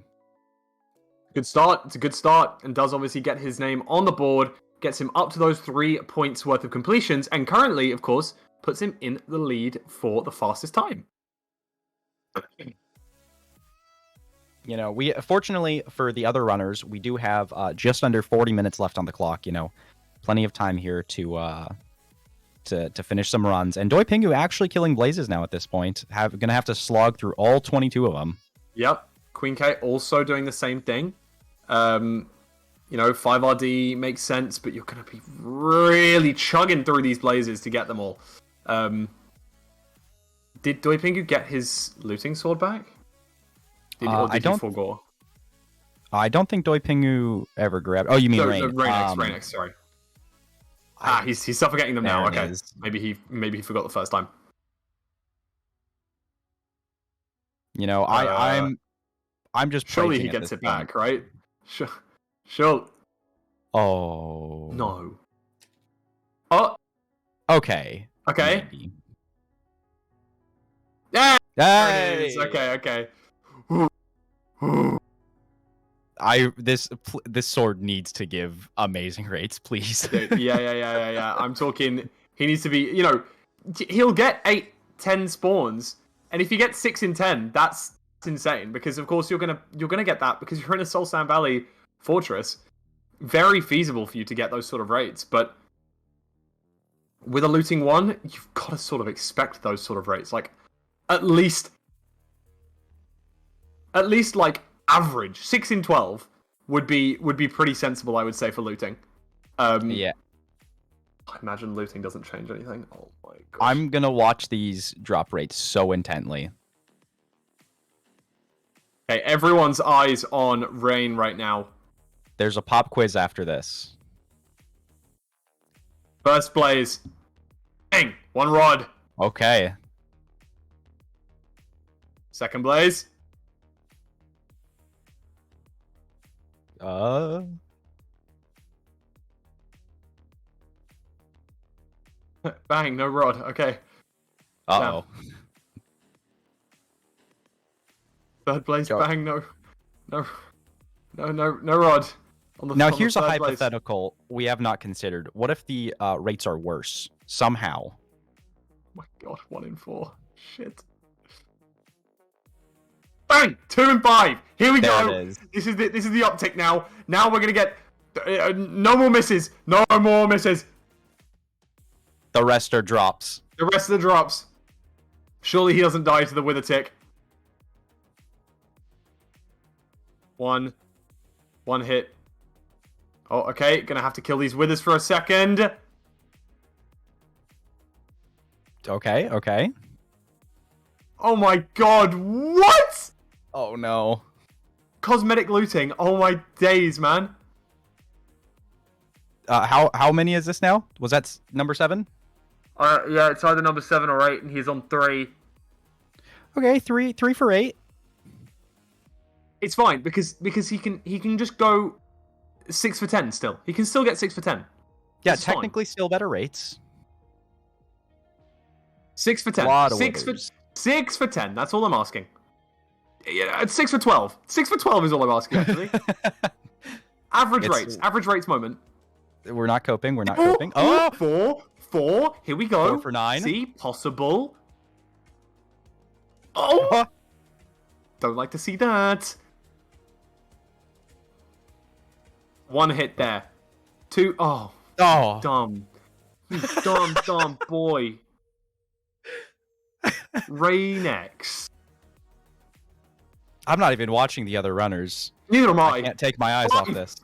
Good start. It's a good start, and does obviously get his name on the board, gets him up to those 3 points worth of completions, and currently, of course, puts him in the lead for the fastest time. You know, we fortunately for the other runners, we do have just under 40 minutes left on the clock. You know, plenty of time here to finish some runs. And Doi Pingu actually killing Blazes now at this point. Gonna have to slog through all 22 of them. Yep. Queen K also doing the same thing. You know, 5RD makes sense, but you're gonna be really chugging through these Blazes to get them all. Did Doi Pingu get his looting sword back? Or did he forgo? I don't think Doi Pingu ever grabbed. Oh, you mean Rain? Rain, sorry. He's suffocating them now. Okay, maybe he forgot the first time. You know, I'm just surely he gets it back, right? Sure. Oh no. Oh. Okay. Okay. Maybe. Yeah. Hey! There it is. Okay. This sword needs to give amazing rates, please. Yeah. I'm talking. He needs to be. You know, he'll get 8, 10 spawns, and if you get 6 in 10, that's insane. Because of course you're gonna get that because you're in a Soul Sand Valley fortress. Very feasible for you to get those sort of rates, but with a looting one, you've got to sort of expect those sort of rates. Like at least like average 6 in 12 would be pretty sensible, I would say, for looting. Yeah. I imagine looting doesn't change anything. Oh my gosh. I'm gonna watch these drop rates so intently. Okay, everyone's eyes on Rain right now. There's a pop quiz after this. First Blaze. Bang! 1 rod. Okay. Second Blaze. Bang, no rod. Okay. Uh-oh. Third Blaze, bang, no rod. Now here's a hypothetical we have not considered. What if the rates are worse somehow? Oh my god, 1 in 4. Shit. Bang! 2 and 5. Here we go. It is. This is the uptick now. Now we're gonna get no more misses. No more misses. The rest are drops. The rest of the drops. Surely he doesn't die to the wither tick. One hit. Oh, okay. Gonna have to kill these withers for a second. Okay. Oh my god, what? Oh no. Cosmetic looting. Oh my days, man. How many is this now? Was that number 7? Yeah, it's either number 7 or 8, and he's on 3. Okay, 3 for 8. It's fine because he can just go 6 for 10 still. He can still get 6 for 10. Yeah, technically still better rates. 6 for 10. Lot of 6 for 10. That's all I'm asking. Yeah, it's 6 for 12. 6 for 12 is all I'm asking, actually. Average rates moment. We're not coping. Oh! 4. Here we go. 4 for 9. See? Possible. Oh! Don't like to see that. 1 hit there. 2. Oh. Dumb. You dumb boy. Raynex. I'm not even watching the other runners. Neither am I. I can't take my eyes off this.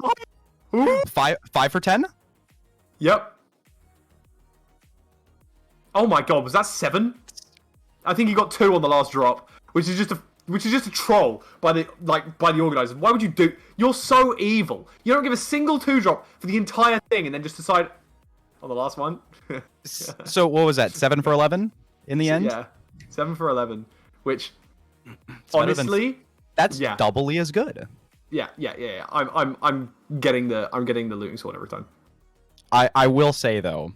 Ooh. 5 for 10? Yep. Oh my god, was that 7? I think he got 2 on the last drop, which is just a troll by the organizers. Why would you do? You're so evil. You don't give a single 2 drop for the entire thing, and then just decide on the last one. So what was that? 7 for 11 in the end? Yeah, 7 for 11. Which It's honestly, that's doubly as good. Yeah. I'm getting the looting sword every time. I will say though,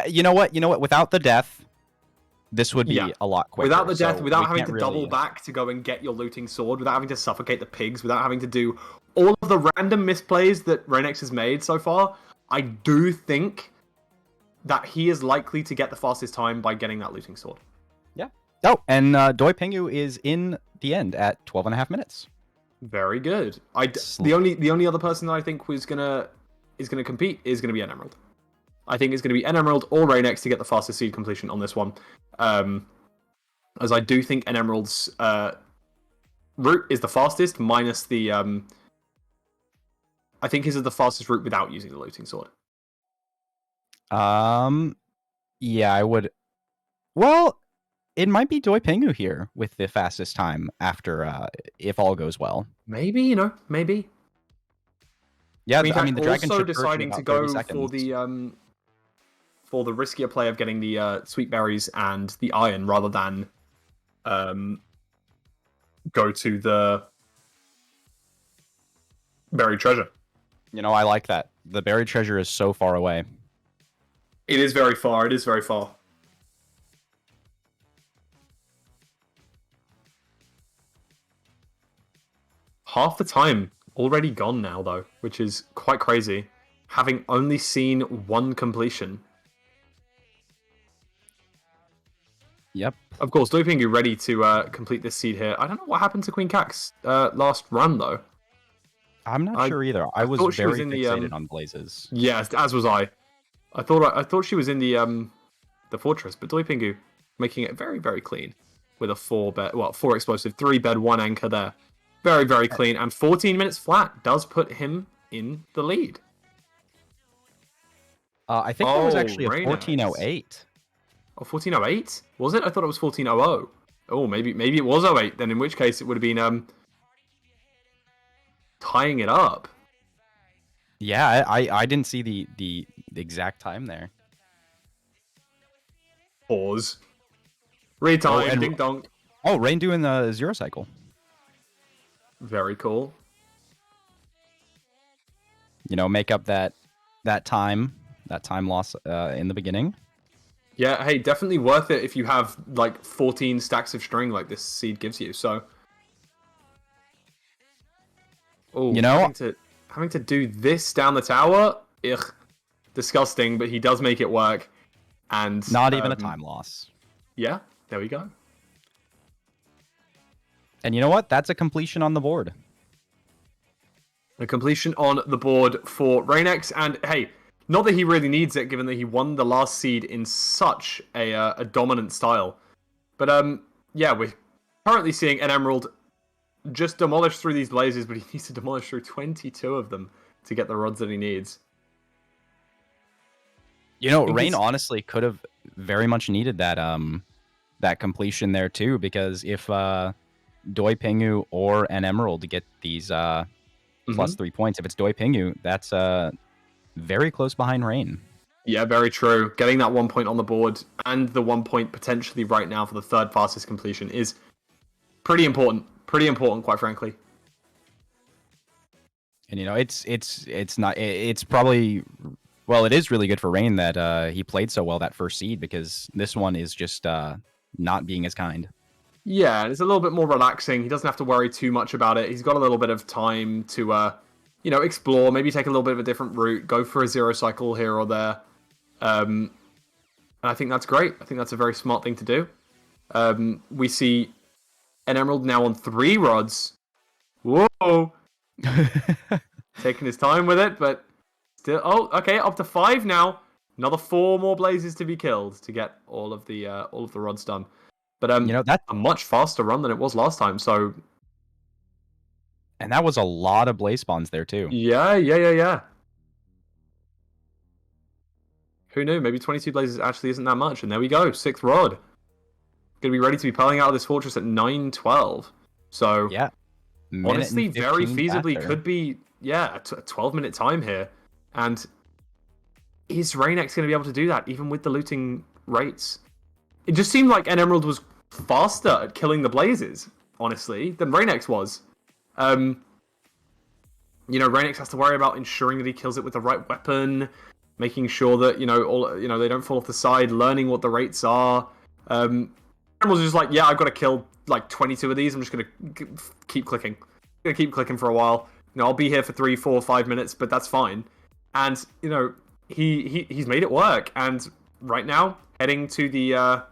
you know what? Without the death, this would be Yeah. a lot quicker. Without the death, so without we having can't to really... double back to go and get your looting sword, without having to suffocate the pigs, without having to do all of the random misplays that Reynex has made so far, I do think that he is likely to get the fastest time by getting that looting sword. Yeah. Oh, and Doi Pingu is in the end at 12 and a half minutes. Very good. The only other person that I think is gonna compete is gonna be N Emerald. I think it's gonna be N Emerald or Reynex to get the fastest seed completion on this one. As I do think N Emerald's route is the fastest, minus the I think his is the fastest route without using the looting sword. Yeah, I would. Well, it might be Doi Pingu here with the fastest time after, if all goes well. Maybe, maybe. Yeah, I mean, the dragon also should purge in deciding to about 30 go seconds. for the riskier play of getting the sweet berries and the iron rather than go to the buried treasure. I like that. The buried treasure is so far away. It is very far. It is very far. Half the time already gone now, though, which is quite crazy. Having only seen one completion. Yep. Of course, Doi Pingu ready to complete this seed here. I don't know what happened to Queen Cax last run, though. I'm not sure either. I was thought she was very in fixated the, on blazes. Yeah, as was I. I thought she was in the fortress, but Doi Pingu making it very, very clean with a 4 explosive, 3 bed, 1 anchor there. Very, very clean, and 14 minutes flat does put him in the lead. I think that was actually a 1408. Oh, 1408? Was it? I thought it was 1400. Oh, maybe it was 08. Then in which case it would have been tying it up. Yeah, I didn't see the exact time there. Pause. Retime. and- Ding dong. Oh, Rain doing the 0 cycle. Very cool. Make up that time loss in the beginning. Yeah, hey, definitely worth it if you have like 14 stacks of string like this seed gives you. So, having to do this down the tower, ugh, disgusting. But he does make it work, and Not even a time loss. Yeah, there we go. And you know what? That's a completion on the board. A completion on the board for Reynex, and hey, not that he really needs it, given that he won the last seed in such a dominant style. But yeah, we're currently seeing an Emerald just demolish through these blazes, but he needs to demolish through 22 of them to get the rods that he needs. Rain honestly could have very much needed that that completion there too, because if Doi Pingu or an Emerald to get these plus 3 points, if it's Doi Pingu, that's very close behind Rain. Yeah, very true. Getting that 1 point on the board and the 1 point potentially right now for the third fastest completion is pretty important. Pretty important, quite frankly. And it's probably, well, it is really good for Rain that he played so well that first seed, because this one is just not being as kind. Yeah, it's a little bit more relaxing. He doesn't have to worry too much about it. He's got a little bit of time to explore, maybe take a little bit of a different route, go for a 0 cycle here or there. And I think that's great. I think that's a very smart thing to do. We see an Emerald now on 3 rods. Whoa! Taking his time with it, but still... Oh, okay, up to 5 now. Another 4 more blazes to be killed to get all of the rods done. But that's a much faster run than it was last time, so... And that was a lot of blaze spawns there, too. Yeah. Who knew? Maybe 22 blazes actually isn't that much. And there we go, 6th rod. Going to be ready to be piling out of this fortress at 9:12. So, yeah, honestly, very feasibly faster. could be, a 12-minute time here. And is Reynex going to be able to do that, even with the looting rates? It just seemed like an Emerald was faster at killing the blazes, honestly, than Reynex was. Rainix has to worry about ensuring that he kills it with the right weapon, making sure that they don't fall off the side, learning what the rates are. Emerald's just like, yeah, I've got to kill like 22 of these. I'm just gonna keep clicking. Gonna keep clicking for a while. I'll be here for 3, 4, 5 minutes, but that's fine. And he's made it work. And right now, heading to the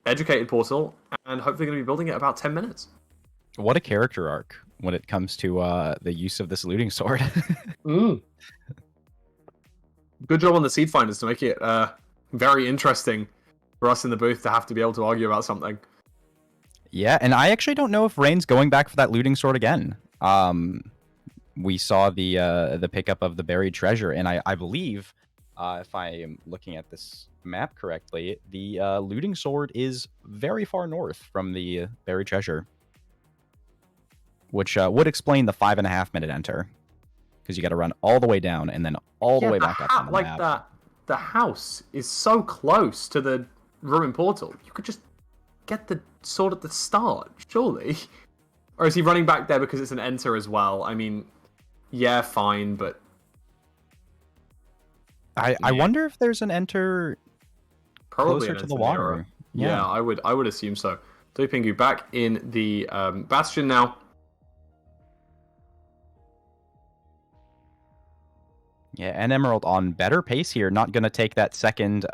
educated portal, and hopefully going to be building it about 10 minutes. What a character arc when it comes to the use of this looting sword. Good job on the seed finders to make it very interesting for us in the booth to have to be able to argue about something. Yeah, and I actually don't know if Rain's going back for that looting sword again. We saw the pickup of the buried treasure, and I believe, if I am looking at this map correctly, the looting sword is very far north from the buried treasure, which would explain the 5.5-minute enter, because you got to run all the way down and then all the way back up on the map. The house is so close to the ruined portal. You could just get the sword at the start, surely. Or is he running back there because it's an enter as well? I mean, yeah, fine, but I wonder if there's an enter probably closer to the water. Yeah, I would assume so. Pingu back in the bastion now. Yeah, and Emerald on better pace here, not going to take that second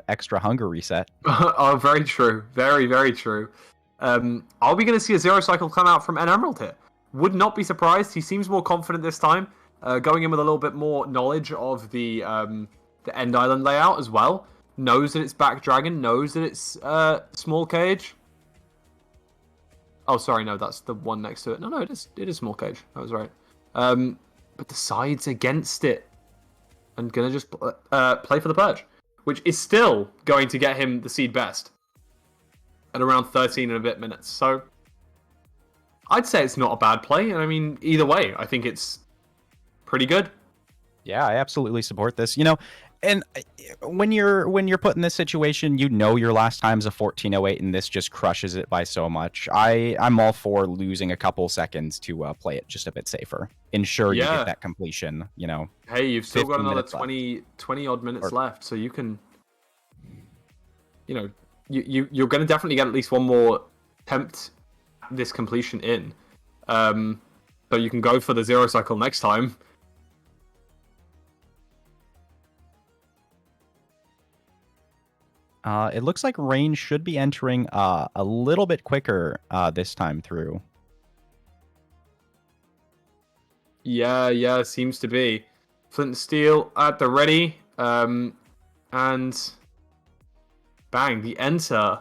extra hunger reset. Oh, very true. Very, very true. Are we going to see a zero cycle come out from N Emerald here? Would not be surprised. He seems more confident this time, going in with a little bit more knowledge of the End Island layout as well. Knows that it's back dragon, knows that it's small cage. Oh, sorry, no, that's the one next to it. No, it is small cage. I was right. But the side's against it. And gonna just play for the purge, which is still going to get him the seed best at around 13 and a bit minutes. So I'd say it's not a bad play. And I mean, either way, I think it's pretty good. Yeah, I absolutely support this. And when you're put in this situation, your last time's a 14:08, and this just crushes it by so much. I'm all for losing a couple seconds to play it just a bit safer. Ensure you get that completion. Hey, you've still got another 20 odd minutes left, so you can. You're going to definitely get at least one more attempt at this completion in, so you can go for the zero cycle next time. It looks like Rain should be entering a little bit quicker this time through. Yeah, seems to be. Flint and Steel at the ready. And bang, the enter.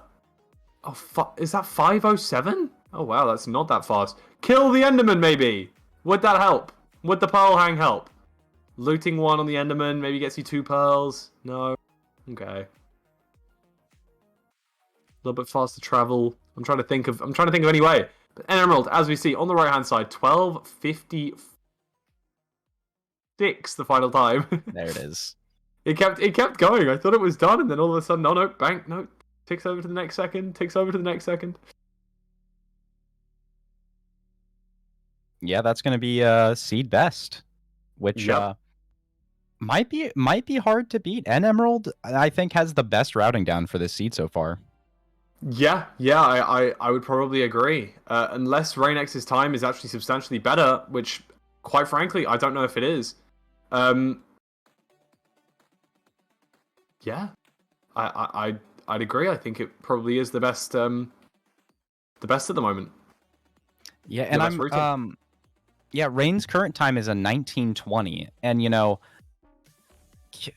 Oh, is that 5:07? Oh, wow, that's not that fast. Kill the Enderman, maybe. Would that help? Would the Pearl Hang help? Looting one on the Enderman maybe gets you 2 pearls. No. Okay. A little bit faster travel. I'm trying to think of any way. But Emerald, as we see on the right hand side, 12:56 the final time. There it is. It kept going. I thought it was done, and then all of a sudden, no, bang, no, ticks over to the next second. Yeah, that's going to be seed best, which might be hard to beat. And Emerald, I think, has the best routing down for this seed so far. Yeah, I would probably agree. Unless Rainex's time is actually substantially better, which, quite frankly, I don't know if it is. Yeah, I'd agree. I think it probably is the best at the moment. Yeah, and Rain's current time is a 19:20, and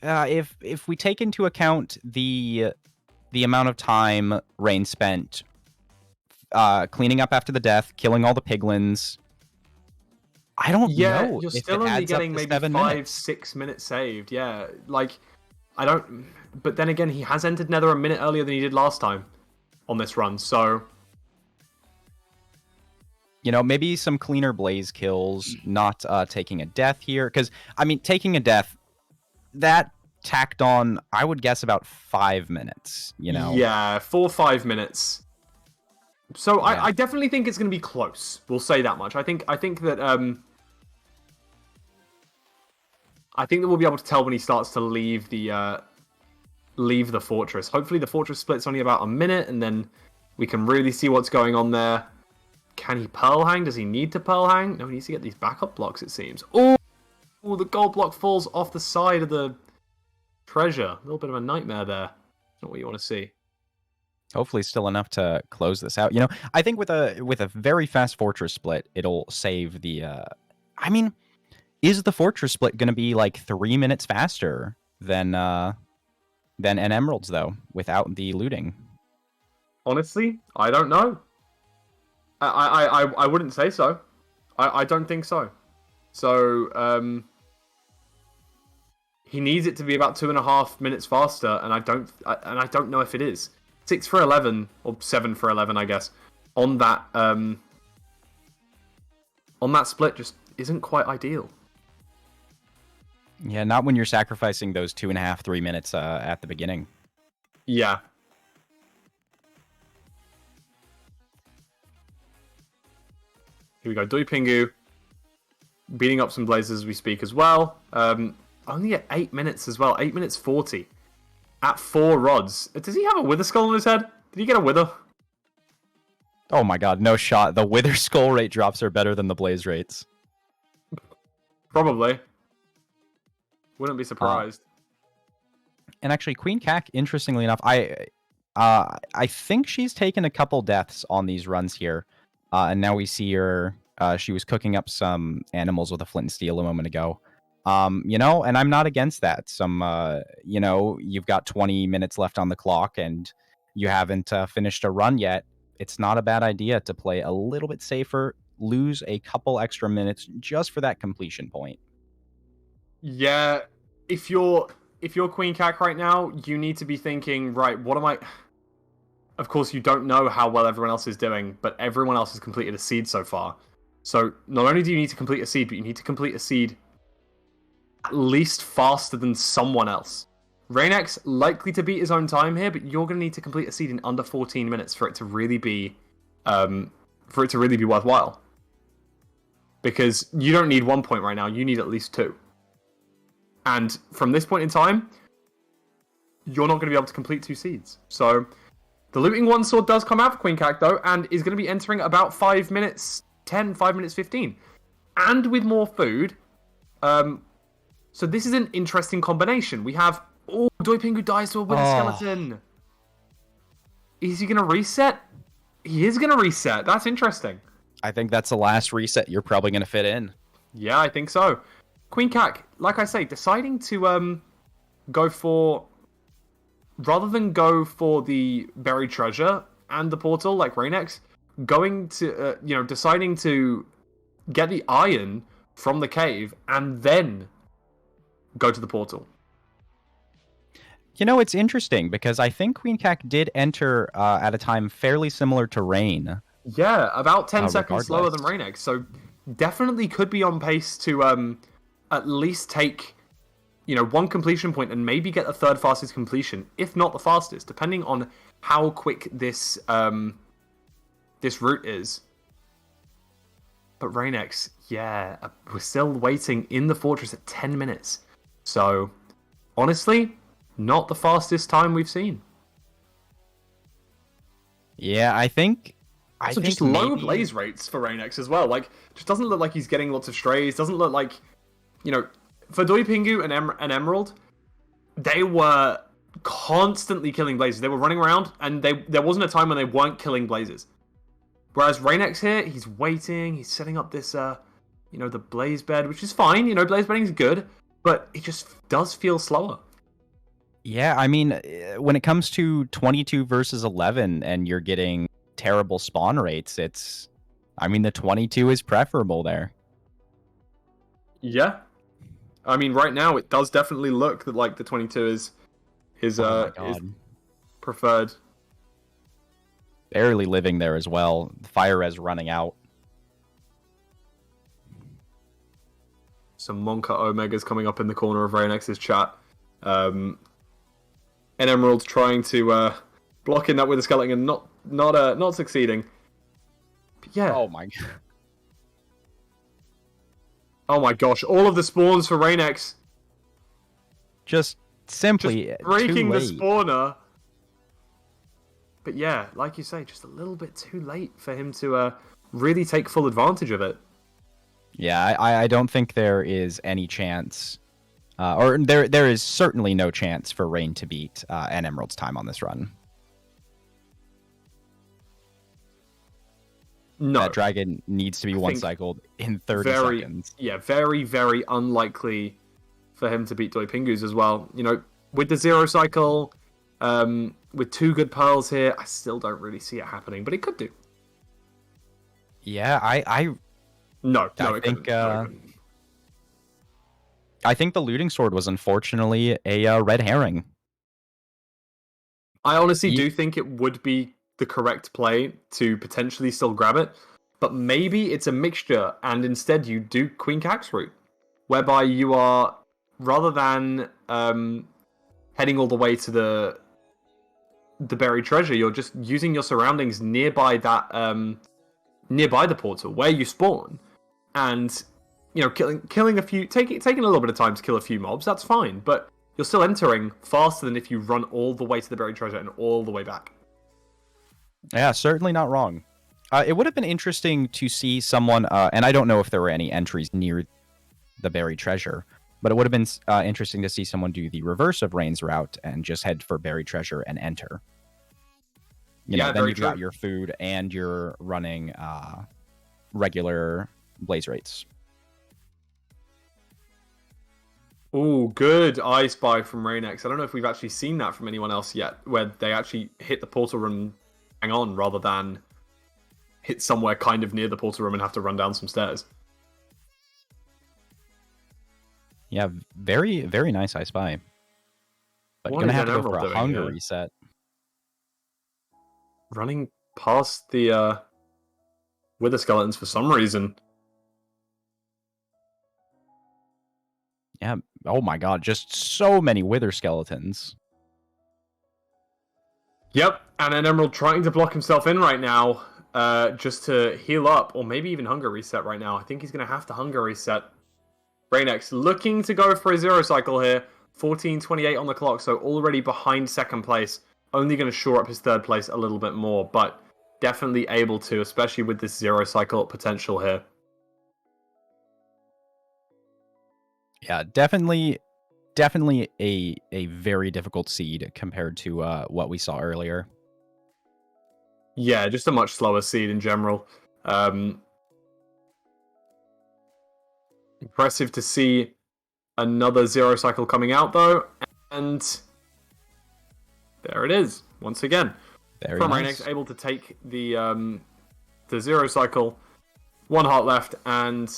if we take into account the amount of time Rain spent cleaning up after the death, killing all the piglins, I don't know. You're still only getting maybe 5-6 minutes saved. Yeah, I don't. But then again, he has entered Nether a minute earlier than he did last time on this run, so. Maybe some cleaner blaze kills, not taking a death here. Because, taking a death, that tacked on, I would guess, about 5 minutes, Yeah, 4 or 5 minutes. So Yeah. I definitely think it's going to be close. We'll say that much. I think that we'll be able to tell when he starts to leave the fortress. Hopefully the fortress split's only about a minute, and then we can really see what's going on there. Can he pearl hang? Does he need to pearl hang? No, he needs to get these backup blocks, it seems. Oh, the gold block falls off the side of the treasure. A little bit of a nightmare there. Not what you want to see. Hopefully, still enough to close this out. I think with a very fast fortress split, it'll save the. I mean, is the fortress split going to be like 3 minutes faster than an emeralds though, without the looting? Honestly, I don't know. I wouldn't say so. I don't think so. So he needs it to be about 2.5 minutes faster, and I don't know if it is. 6 for 11 or 7 for 11, I guess, on that split just isn't quite ideal. Yeah, not when you're sacrificing those 2.5, 3 minutes at the beginning. Yeah. Here we go. Doi Pingu beating up some blazers as we speak as well. Only at 8 minutes as well. 8 minutes 40. At 4 rods. Does he have a wither skull on his head? Did he get a wither? Oh my god, no shot. The wither skull rate drops are better than the blaze rates. Probably. Wouldn't be surprised. And actually, Queen Cac, interestingly enough, I think she's taken a couple deaths on these runs here. And now we see her. She was cooking up some animals with a flint and steel a moment ago. And I'm not against that. You've got 20 minutes left on the clock and you haven't finished a run yet. It's not a bad idea to play a little bit safer, lose a couple extra minutes just for that completion point. Yeah, if you're Queen Cac right now, you need to be thinking, right, what am I... Of course, you don't know how well everyone else is doing, but everyone else has completed a seed so far. So not only do you need to complete a seed, but you need to complete a seed at least faster than someone else. Raynex likely to beat his own time here, but you're going to need to complete a seed in under 14 minutes for it to really be worthwhile. Because you don't need 1 point right now, you need at least 2. And from this point in time, you're not going to be able to complete 2 seeds. So the looting 1 sword does come out for Queen Cac though, and is going to be entering about 5 minutes 10, 5 minutes 15. And with more food. So this is an interesting combination. We have... Oh, Doi Pingu dies to a wither skeleton. Is he going to reset? He is going to reset. That's interesting. I think that's the last reset you're probably going to fit in. Yeah, I think so. Queen Cac, like I say, deciding to go for... Rather than go for the buried treasure and the portal like Raynex, going to, deciding to get the iron from the cave and then go to the portal. It's interesting because I think Queen Cac did enter at a time fairly similar to Rain. Yeah, about 10 seconds regardless. slower than Raynex, so definitely could be on pace to at least take, 1 completion point and maybe get the 3rd fastest completion, if not the fastest, depending on how quick this route is. But Raynex, yeah, we're still waiting in the fortress at 10 minutes. So, honestly, not the fastest time we've seen. Yeah, I think just low blaze rates for Raynex as well. Like, just doesn't look like he's getting lots of strays. Doesn't look like, for Doi Pingu and Emerald, they were constantly killing blazes. They were running around, and there wasn't a time when they weren't killing blazes. Whereas Raynex here, he's waiting. He's setting up this, the blaze bed, which is fine. Blaze bedding is good, but it just does feel slower. Yeah, I mean, when it comes to 22 versus 11 and you're getting terrible spawn rates, the 22 is preferable there. Yeah. I mean, right now, it does definitely look that, like, the 22 is preferred. Barely living there as well. The fire res running out. Some Monka Omegas coming up in the corner of Raynex's chat. And Emerald's trying to block in that with a skeleton and not succeeding. Yeah. Oh my. Oh my gosh! All of the spawns for Raynex. Just simply Just breaking too the late. spawner. But yeah, like you say, just a little bit too late for him to really take full advantage of it. Yeah, I don't think there is any chance, or there is certainly no chance for Rain to beat an Emerald's time on this run. No. That dragon needs to be one cycled in 30 seconds. Yeah, very, very unlikely for him to beat Doi Pingus as well. You know, with the 0 cycle, with 2 good pearls here, I still don't really see it happening, but it could do. Yeah, No, I it think couldn't. No, it couldn't. I think the looting sword was unfortunately a red herring. I honestly do think it would be the correct play to potentially still grab it, but maybe it's a mixture, and instead you do Queen Cax route, whereby you are, rather than heading all the way to the buried treasure, you're just using your surroundings nearby that nearby the portal where you spawn, and you know, killing a few, taking a little bit of time to kill a few mobs. That's fine, but you're still entering faster than if you run all the way to the buried treasure and all the way back. Yeah, certainly not wrong. It would have been interesting to see someone, and I don't know if there were any entries near the buried treasure, but it would have been interesting to see someone do the reverse of Rain's route and just head for buried treasure and enter. You know, then you've got your food and you're running regular blaze rates. Oh, good I Spy from Raynex. I don't know if we've actually seen that from anyone else yet, where they actually hit the portal room, hang on, rather than hit somewhere kind of near the portal room and have to run down some stairs. Yeah, very, very nice I Spy. But What you're going to is have to an go for Emerald a doing hunger here? reset. Running past the Wither Skeletons for some reason. Yeah, oh my god, just so many Wither Skeletons. Yep, and an Emerald trying to block himself in right now, just to heal up, or maybe even hunger reset right now. I think he's going to have to hunger reset. Raynex looking to go for a 0 cycle here. 14:28 on the clock, so already behind second place. Only going to shore up his third place a little bit more, but definitely able to, especially with this 0 cycle potential here. Yeah, definitely a very difficult seed compared to what we saw earlier. Yeah, just a much slower seed in general. Impressive to see another 0 cycle coming out, though, and there it is once again. Very From nice. Raynex, able to take the 0 cycle, 1 heart left, and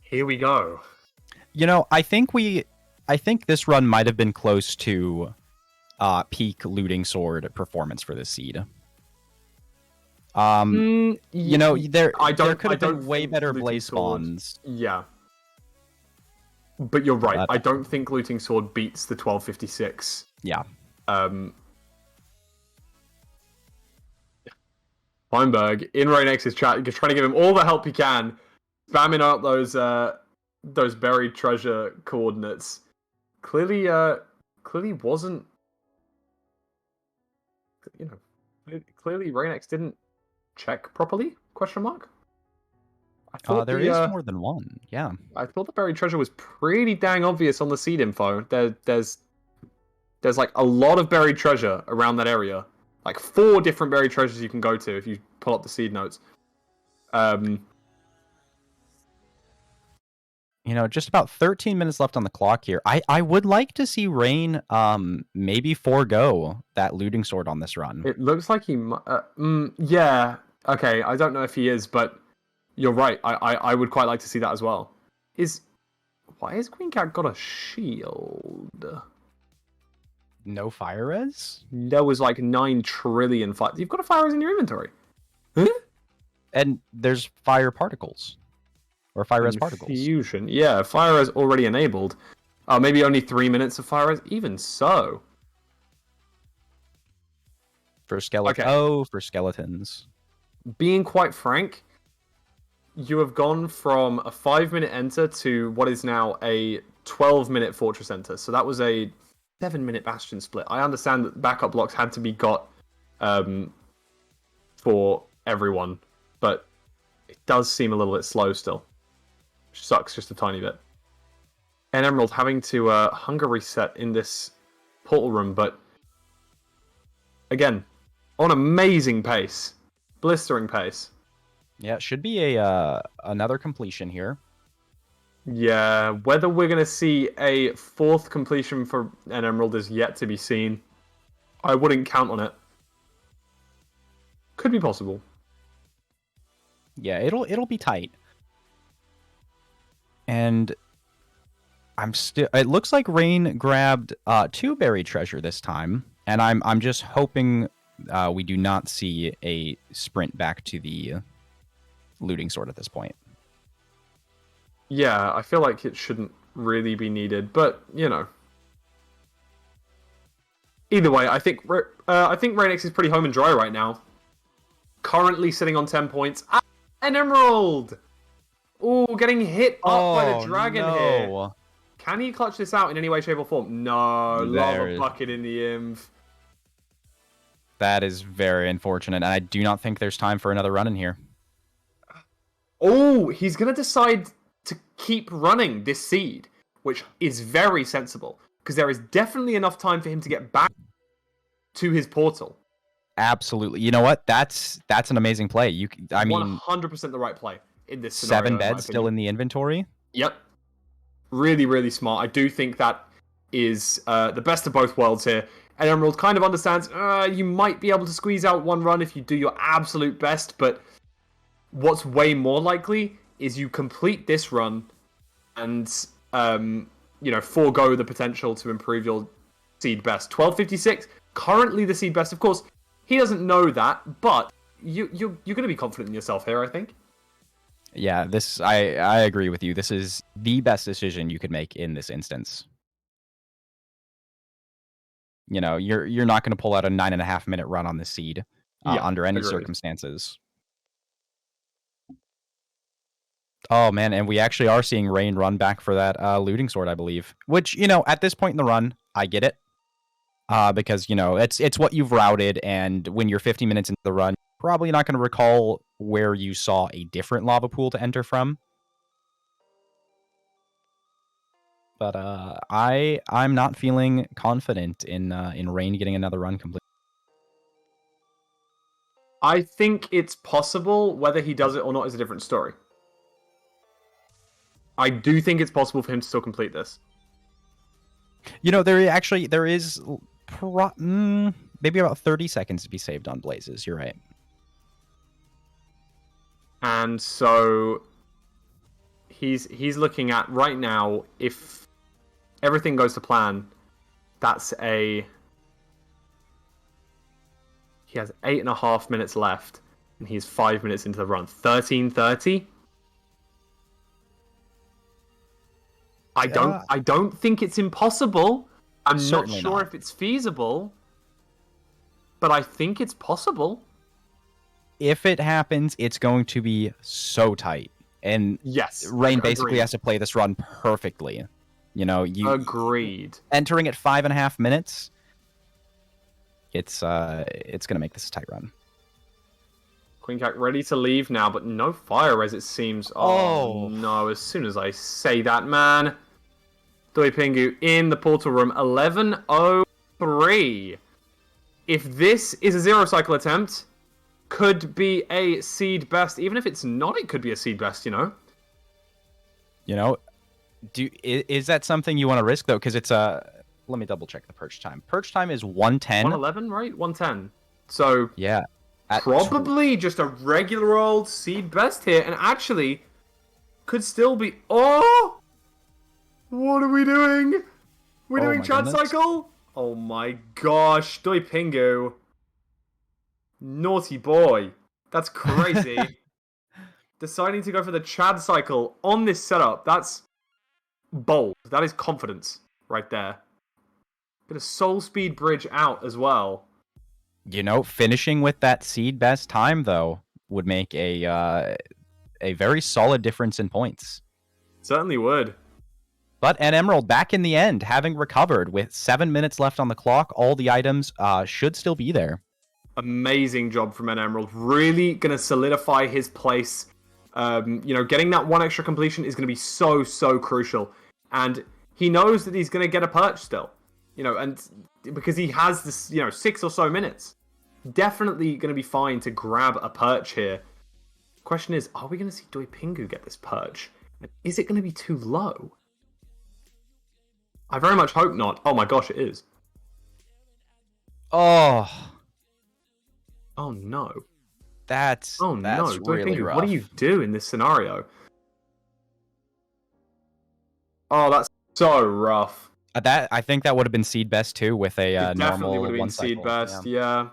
here we go. You know, I think this run might have been close to peak looting sword performance for this seed. You know, there could have been way better blaze spawns. Yeah. But you're right. But I don't think looting sword beats the 1256. yeah. Weinberg in Raynex's chat, you're trying to give him all the help you can, spamming out those buried treasure coordinates. Clearly wasn't. You know, clearly Raynex didn't check properly? Question mark. I thought There is more than one. Yeah. I thought the buried treasure was pretty dang obvious on the seed info. There's like a lot of buried treasure around that area. Like 4 different buried treasures you can go to if you pull up the seed notes. You know, just about 13 minutes left on the clock here. I would like to see Rain maybe forego that looting sword on this run. It looks like he yeah. Okay, I don't know if he is, but you're right. I would quite like to see that as well. Why has Queen Cat got a shield? No fire res? There was like 9 trillion fire. You've got a fire res in your inventory. Huh? And there's fire particles. Or fire res particles. Fusion. Yeah, fire res already enabled. Maybe only 3 minutes of fire res. Even so. For skeleton. Okay. Oh, for skeletons. Being quite frank, you have gone from a 5-minute enter to what is now a 12-minute fortress enter. So that was a 7-minute bastion split. I understand that backup blocks had to be got for everyone, but it does seem a little bit slow still. Which sucks just a tiny bit. And Emerald having to hunger reset in this portal room, but again, on amazing pace. Blistering pace. Yeah, it should be a another completion here. Yeah, whether we're going to see a 4th completion for an Emerald is yet to be seen. I wouldn't count on it. Could be possible. Yeah, it'll be tight. And I'm still. It looks like Rain grabbed 2 buried treasure this time, and I'm just hoping we do not see a sprint back to the looting sword at this point. Yeah, I feel like it shouldn't really be needed, but you know. Either way, I think Rainix is pretty home and dry right now. Currently sitting on 10 points. Ah, an Emerald! Ooh, getting hit up by the dragon here. Can he clutch this out in any way, shape, or form? No, lava bucket in the inv. That is very unfortunate, and I do not think there's time for another run in here. Oh, he's going to decide to keep running this seed, which is very sensible, because there is definitely enough time for him to get back to his portal. Absolutely. You know what? That's an amazing play. I mean, 100% the right play in this scenario. 7 beds still in the inventory. Yep. Really, really smart. I do think that is the best of both worlds here. And Emerald kind of understands you might be able to squeeze out one run if you do your absolute best, but what's way more likely is you complete this run and forego the potential to improve your seed best. 1256, currently the seed best. Of course, he doesn't know that, but you're going to be confident in yourself here, I think. Yeah, I agree with you. This is the best decision you could make in this instance. You know, you're not going to pull out a 9.5-minute run on this seed under any circumstances. Oh man, and we actually are seeing Rain run back for that looting sword, I believe. Which, you know, at this point in the run, I get it. Because, you know, it's what you've routed, and when you're 50 minutes into the run, you're probably not going to recall where you saw a different lava pool to enter from. But I'm not feeling confident in Rain getting another run complete. I think it's possible. Whether he does it or not is a different story. I do think it's possible for him to still complete this. You know, there is maybe about 30 seconds to be saved on Blazes. You're right. And so he's looking at right now, if everything goes to plan, he has 8.5 minutes left, and he's 5 minutes into the run. 13:30. I don't think it's impossible. I'm not sure if it's feasible, but I think it's possible. If it happens, it's going to be so tight. And yes, Rain basically has to play this run perfectly. You know, agreed. Entering at 5.5 minutes, it's gonna make this a tight run. Queencat ready to leave now, but no fire as it seems. Oh no! As soon as I say that, man. Doi Pingu in the portal room, 11:03. If this is a 0 cycle attempt, could be a seed best. Even if it's not, it could be a seed best, you know? You know, is that something you want to risk, though? Because it's let me double check the perch time. Perch time is 1:10. 1:11, right? 1:10. So, yeah. Probably just a regular old seed best here, and actually could still be... Oh! What are we doing? We're doing Chad cycle? Oh my gosh, Doi Pingu. Naughty boy. That's crazy. Deciding to go for the Chad cycle on this setup, that's bold. That is confidence right there. Bit of soul speed bridge out as well. You know, finishing with that seed best time though would make a very solid difference in points. Certainly would. But an Emerald back in the end, having recovered with 7 minutes left on the clock, all the items should still be there. Amazing job from an Emerald. Really going to solidify his place. Getting that one extra completion is going to be so, so crucial. And he knows that he's going to get a perch still. And because he has this, 6 or so minutes. Definitely going to be fine to grab a perch here. Question is, are we going to see Doi Pingu get this perch? Is it going to be too low? I very much hope not. Oh my gosh, it is. Oh no. That's no. really rough. What do you do in this scenario? Oh, that's so rough. I think that would have been seed best too with a It definitely normal would have been one seed cycle. best, yeah.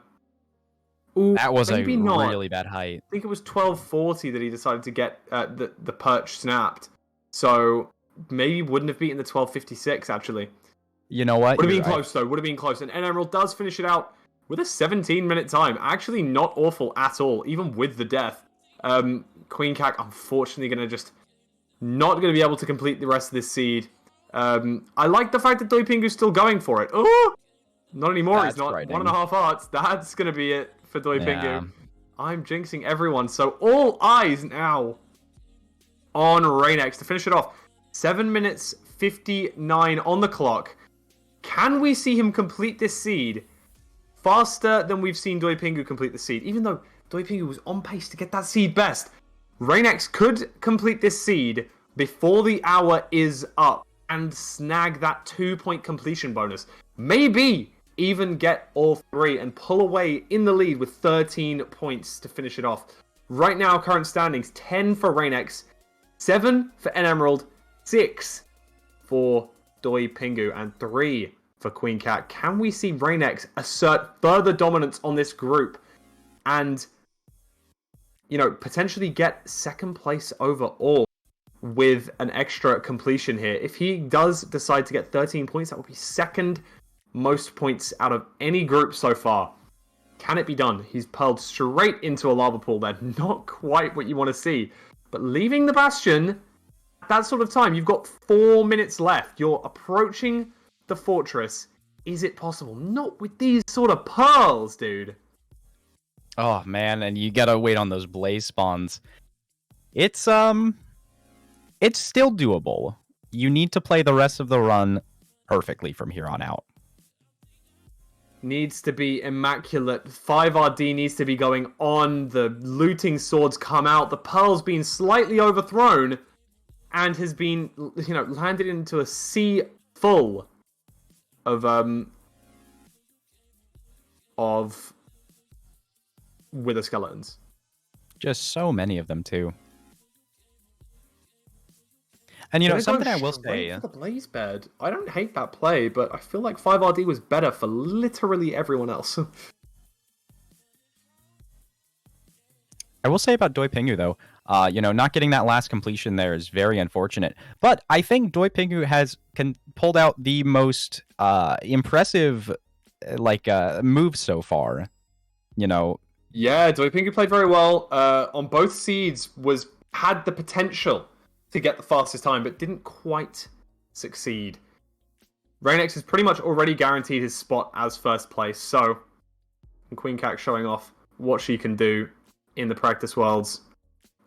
Ooh, That was a maybe not. really bad height. I think it was 1240 that he decided to get the perch snapped. So maybe wouldn't have beaten the 1256 actually. You know what? Would have You're been right. close though. Would have been close. And Emerald does finish it out with a 17-minute time. Actually, not awful at all, even with the death. Queen Cac, unfortunately, going to just not going to be able to complete the rest of this seed. I like the fact that Doi Pingu's still going for it. Oh, not anymore. That's He's not. frightening. 1.5 hearts. That's going to be it for Doi Yeah. Pingu. I'm jinxing everyone. So all eyes now on Raynex to finish it off. 7 minutes 59 on the clock. Can we see him complete this seed faster than we've seen Doi Pingu complete the seed? Even though Doi Pingu was on pace to get that seed best, Raynex could complete this seed before the hour is up and snag that 2-point completion bonus. Maybe even get all 3 and pull away in the lead with 13 points to finish it off. Right now, current standings, 10 for Raynex, 7 for N Emerald, 6 for Doi Pingu, and 3 for Queen Cac. Can we see Raynex assert further dominance on this group and, potentially get second place overall with an extra completion here? If he does decide to get 13 points, that would be second most points out of any group so far. Can it be done? He's pearled straight into a lava pool there. Not quite what you want to see. But leaving the Bastion at that sort of time, you've got 4 minutes left. You're approaching the fortress. Is it possible? Not with these sort of pearls, dude. Oh man, and you gotta wait on those blaze spawns. It's still doable. You need to play the rest of the run perfectly from here on out. Needs to be immaculate. 5RD needs to be going on. The looting swords come out. The pearl's been slightly overthrown and has been, landed into a sea full of wither skeletons. Just so many of them too. And Gonna something go I will straight say, for the blaze bed. I don't hate that play, but I feel like 5RD was better for literally everyone else. I will say about Doi Pingu though, not getting that last completion there is very unfortunate. But I think Doi Pingu has pulled out the most impressive moves so far. Yeah, Doi Pingu played very well on both seeds. Had the potential to get the fastest time, but didn't quite succeed. Raynex has pretty much already guaranteed his spot as first place, so Queen Cac showing off what she can do in the practice worlds.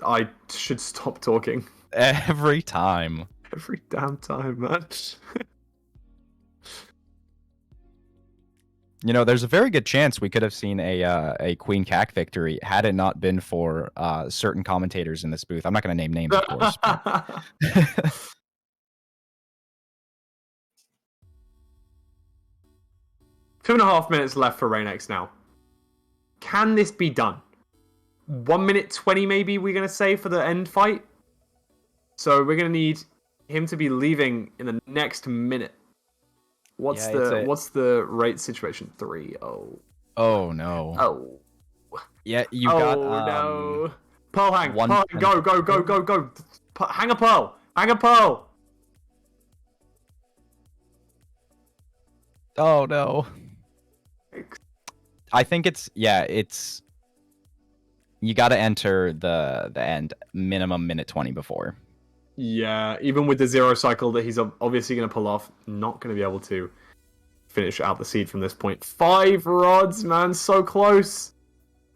I should stop talking. Every time. Every damn time, man. There's a very good chance we could have seen a Queen Cac victory had it not been for certain commentators in this booth. I'm not going to name names, of course. But... 2.5 minutes left for Raynex now. Can this be done? 1 minute 20 maybe we're going to say for the end fight. So we're going to need him to be leaving in the next minute. What's the rate situation? 3-0. Oh no. Oh. Yeah, you got no. Pearl hang. One Pearl hang. Go. Hang a pearl. Hang a pearl. Oh no. I think it's you got to enter the end minimum minute 20 before. Yeah, even with the zero cycle that he's obviously going to pull off, not going to be able to finish out the seed from this point. 5 rods, man, so close,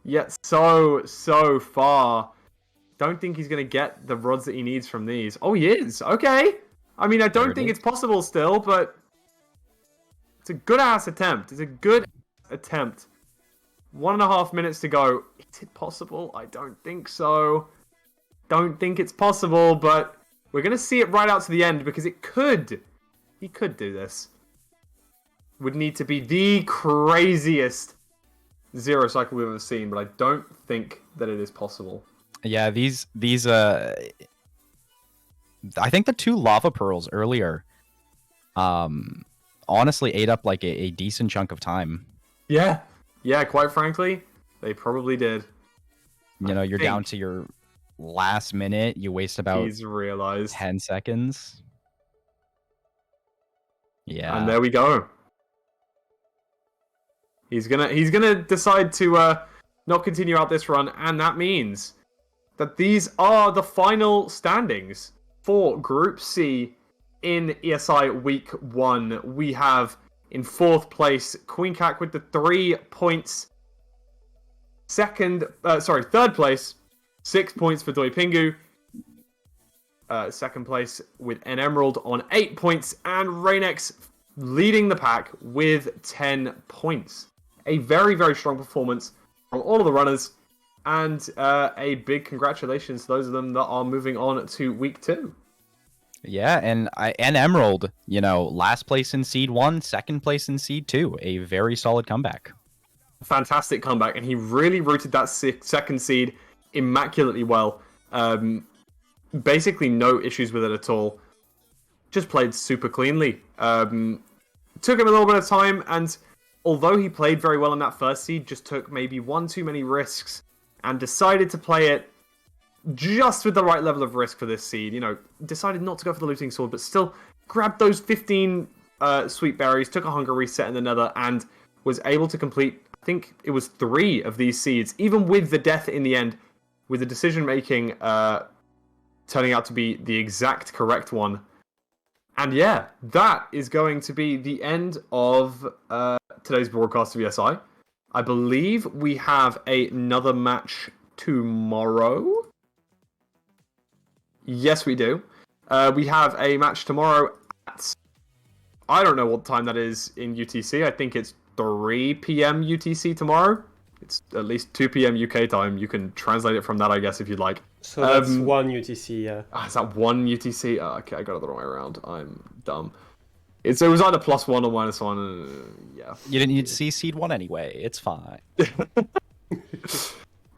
yet so far. Don't think he's going to get the rods that he needs from these. Oh, he is. Okay. I mean, I don't think it's possible still, but it's a good-ass attempt. It's a good attempt. 1.5 minutes to go. Is it possible? I don't think so. Don't think it's possible, but we're going to see it right out to the end because it could. He could do this. Would need to be the craziest zero cycle we've ever seen, but I don't think that it is possible. Yeah, these I think the 2 lava pearls earlier honestly ate up like a decent chunk of time. Yeah, quite frankly, they probably did. You know, you're down to your last minute, you waste about he's realized 10 seconds. Yeah. And there we go. He's gonna decide to not continue out this run, and that means that these are the final standings for Group C in ESI Week 1. We have in 4th place Queen Cac with the 3 points. Third place, 6 points for Doi Pingu. Second place with N Emerald on 8 points, and Rainex leading the pack with 10 points. A very, very strong performance from all of the runners. And a big congratulations to those of them that are moving on to Week 2. Yeah, and Emerald, you know, last place in Seed 1, second place in Seed 2. A very solid comeback. Fantastic comeback, and he really rooted that second seed immaculately well. Basically no issues with it at all. Just played super cleanly. Took him a little bit of time, and although he played very well in that first seed, just took maybe one too many risks and decided to play it just with the right level of risk for this seed. You know, decided not to go for the looting sword, but still grabbed those 15 sweet berries, took a hunger reset in the nether, and was able to complete, I think it was 3 of these seeds, even with the death in the end, with the decision making turning out to be the exact correct one. And yeah, that is going to be the end of today's broadcast of ESI. I believe we have another match tomorrow. Yes, we do. We have a match tomorrow at... I don't know what time that is in UTC. I think it's 3 p.m. UTC tomorrow. It's at least 2 p.m. UK time. You can translate it from that, I guess, if you'd like. So that's 1 UTC, yeah. Is that 1 UTC? Oh, okay, I got it the wrong way around. I'm dumb. It was either +1 or -1. Yeah. You didn't need to see Seed 1 anyway. It's fine.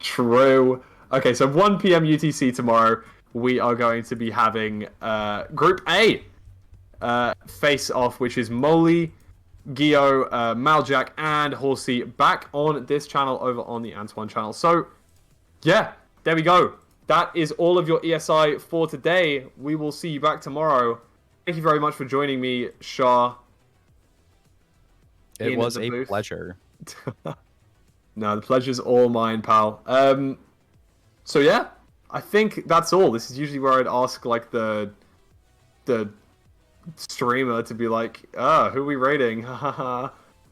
True. Okay, so 1 p.m. UTC tomorrow, we are going to be having Group A face-off, which is Molly, Gio, Maljack, and Horsey back on this channel over on the Antoine channel. So, yeah, there we go. That is all of your ESI for today. We will see you back tomorrow. Thank you very much for joining me, Shah. It was a pleasure. No, the pleasure's all mine, pal. So yeah, I think that's all. This is usually where I'd ask like the streamer to be like, who are we rating?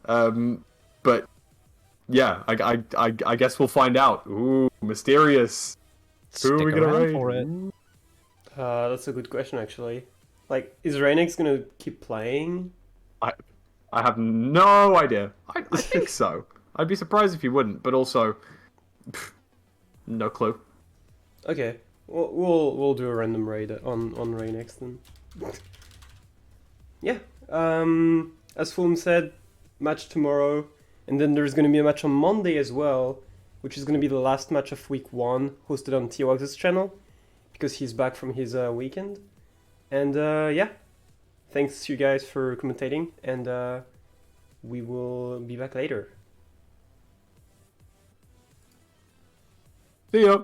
But yeah, I guess we'll find out. Ooh, mysterious. Who are we gonna rate? For it. That's a good question, actually. Like, is Rainex gonna keep playing? I have no idea. I think so. I'd be surprised if he wouldn't, but also, no clue. Okay, we'll do a random raid on Rainex then. Yeah. As Fulm said, match tomorrow, and then there's gonna be a match on Monday as well, which is gonna be the last match of week 1, hosted on T-Wax's channel, because he's back from his weekend. And yeah, thanks you guys for commentating, and we will be back later. See ya.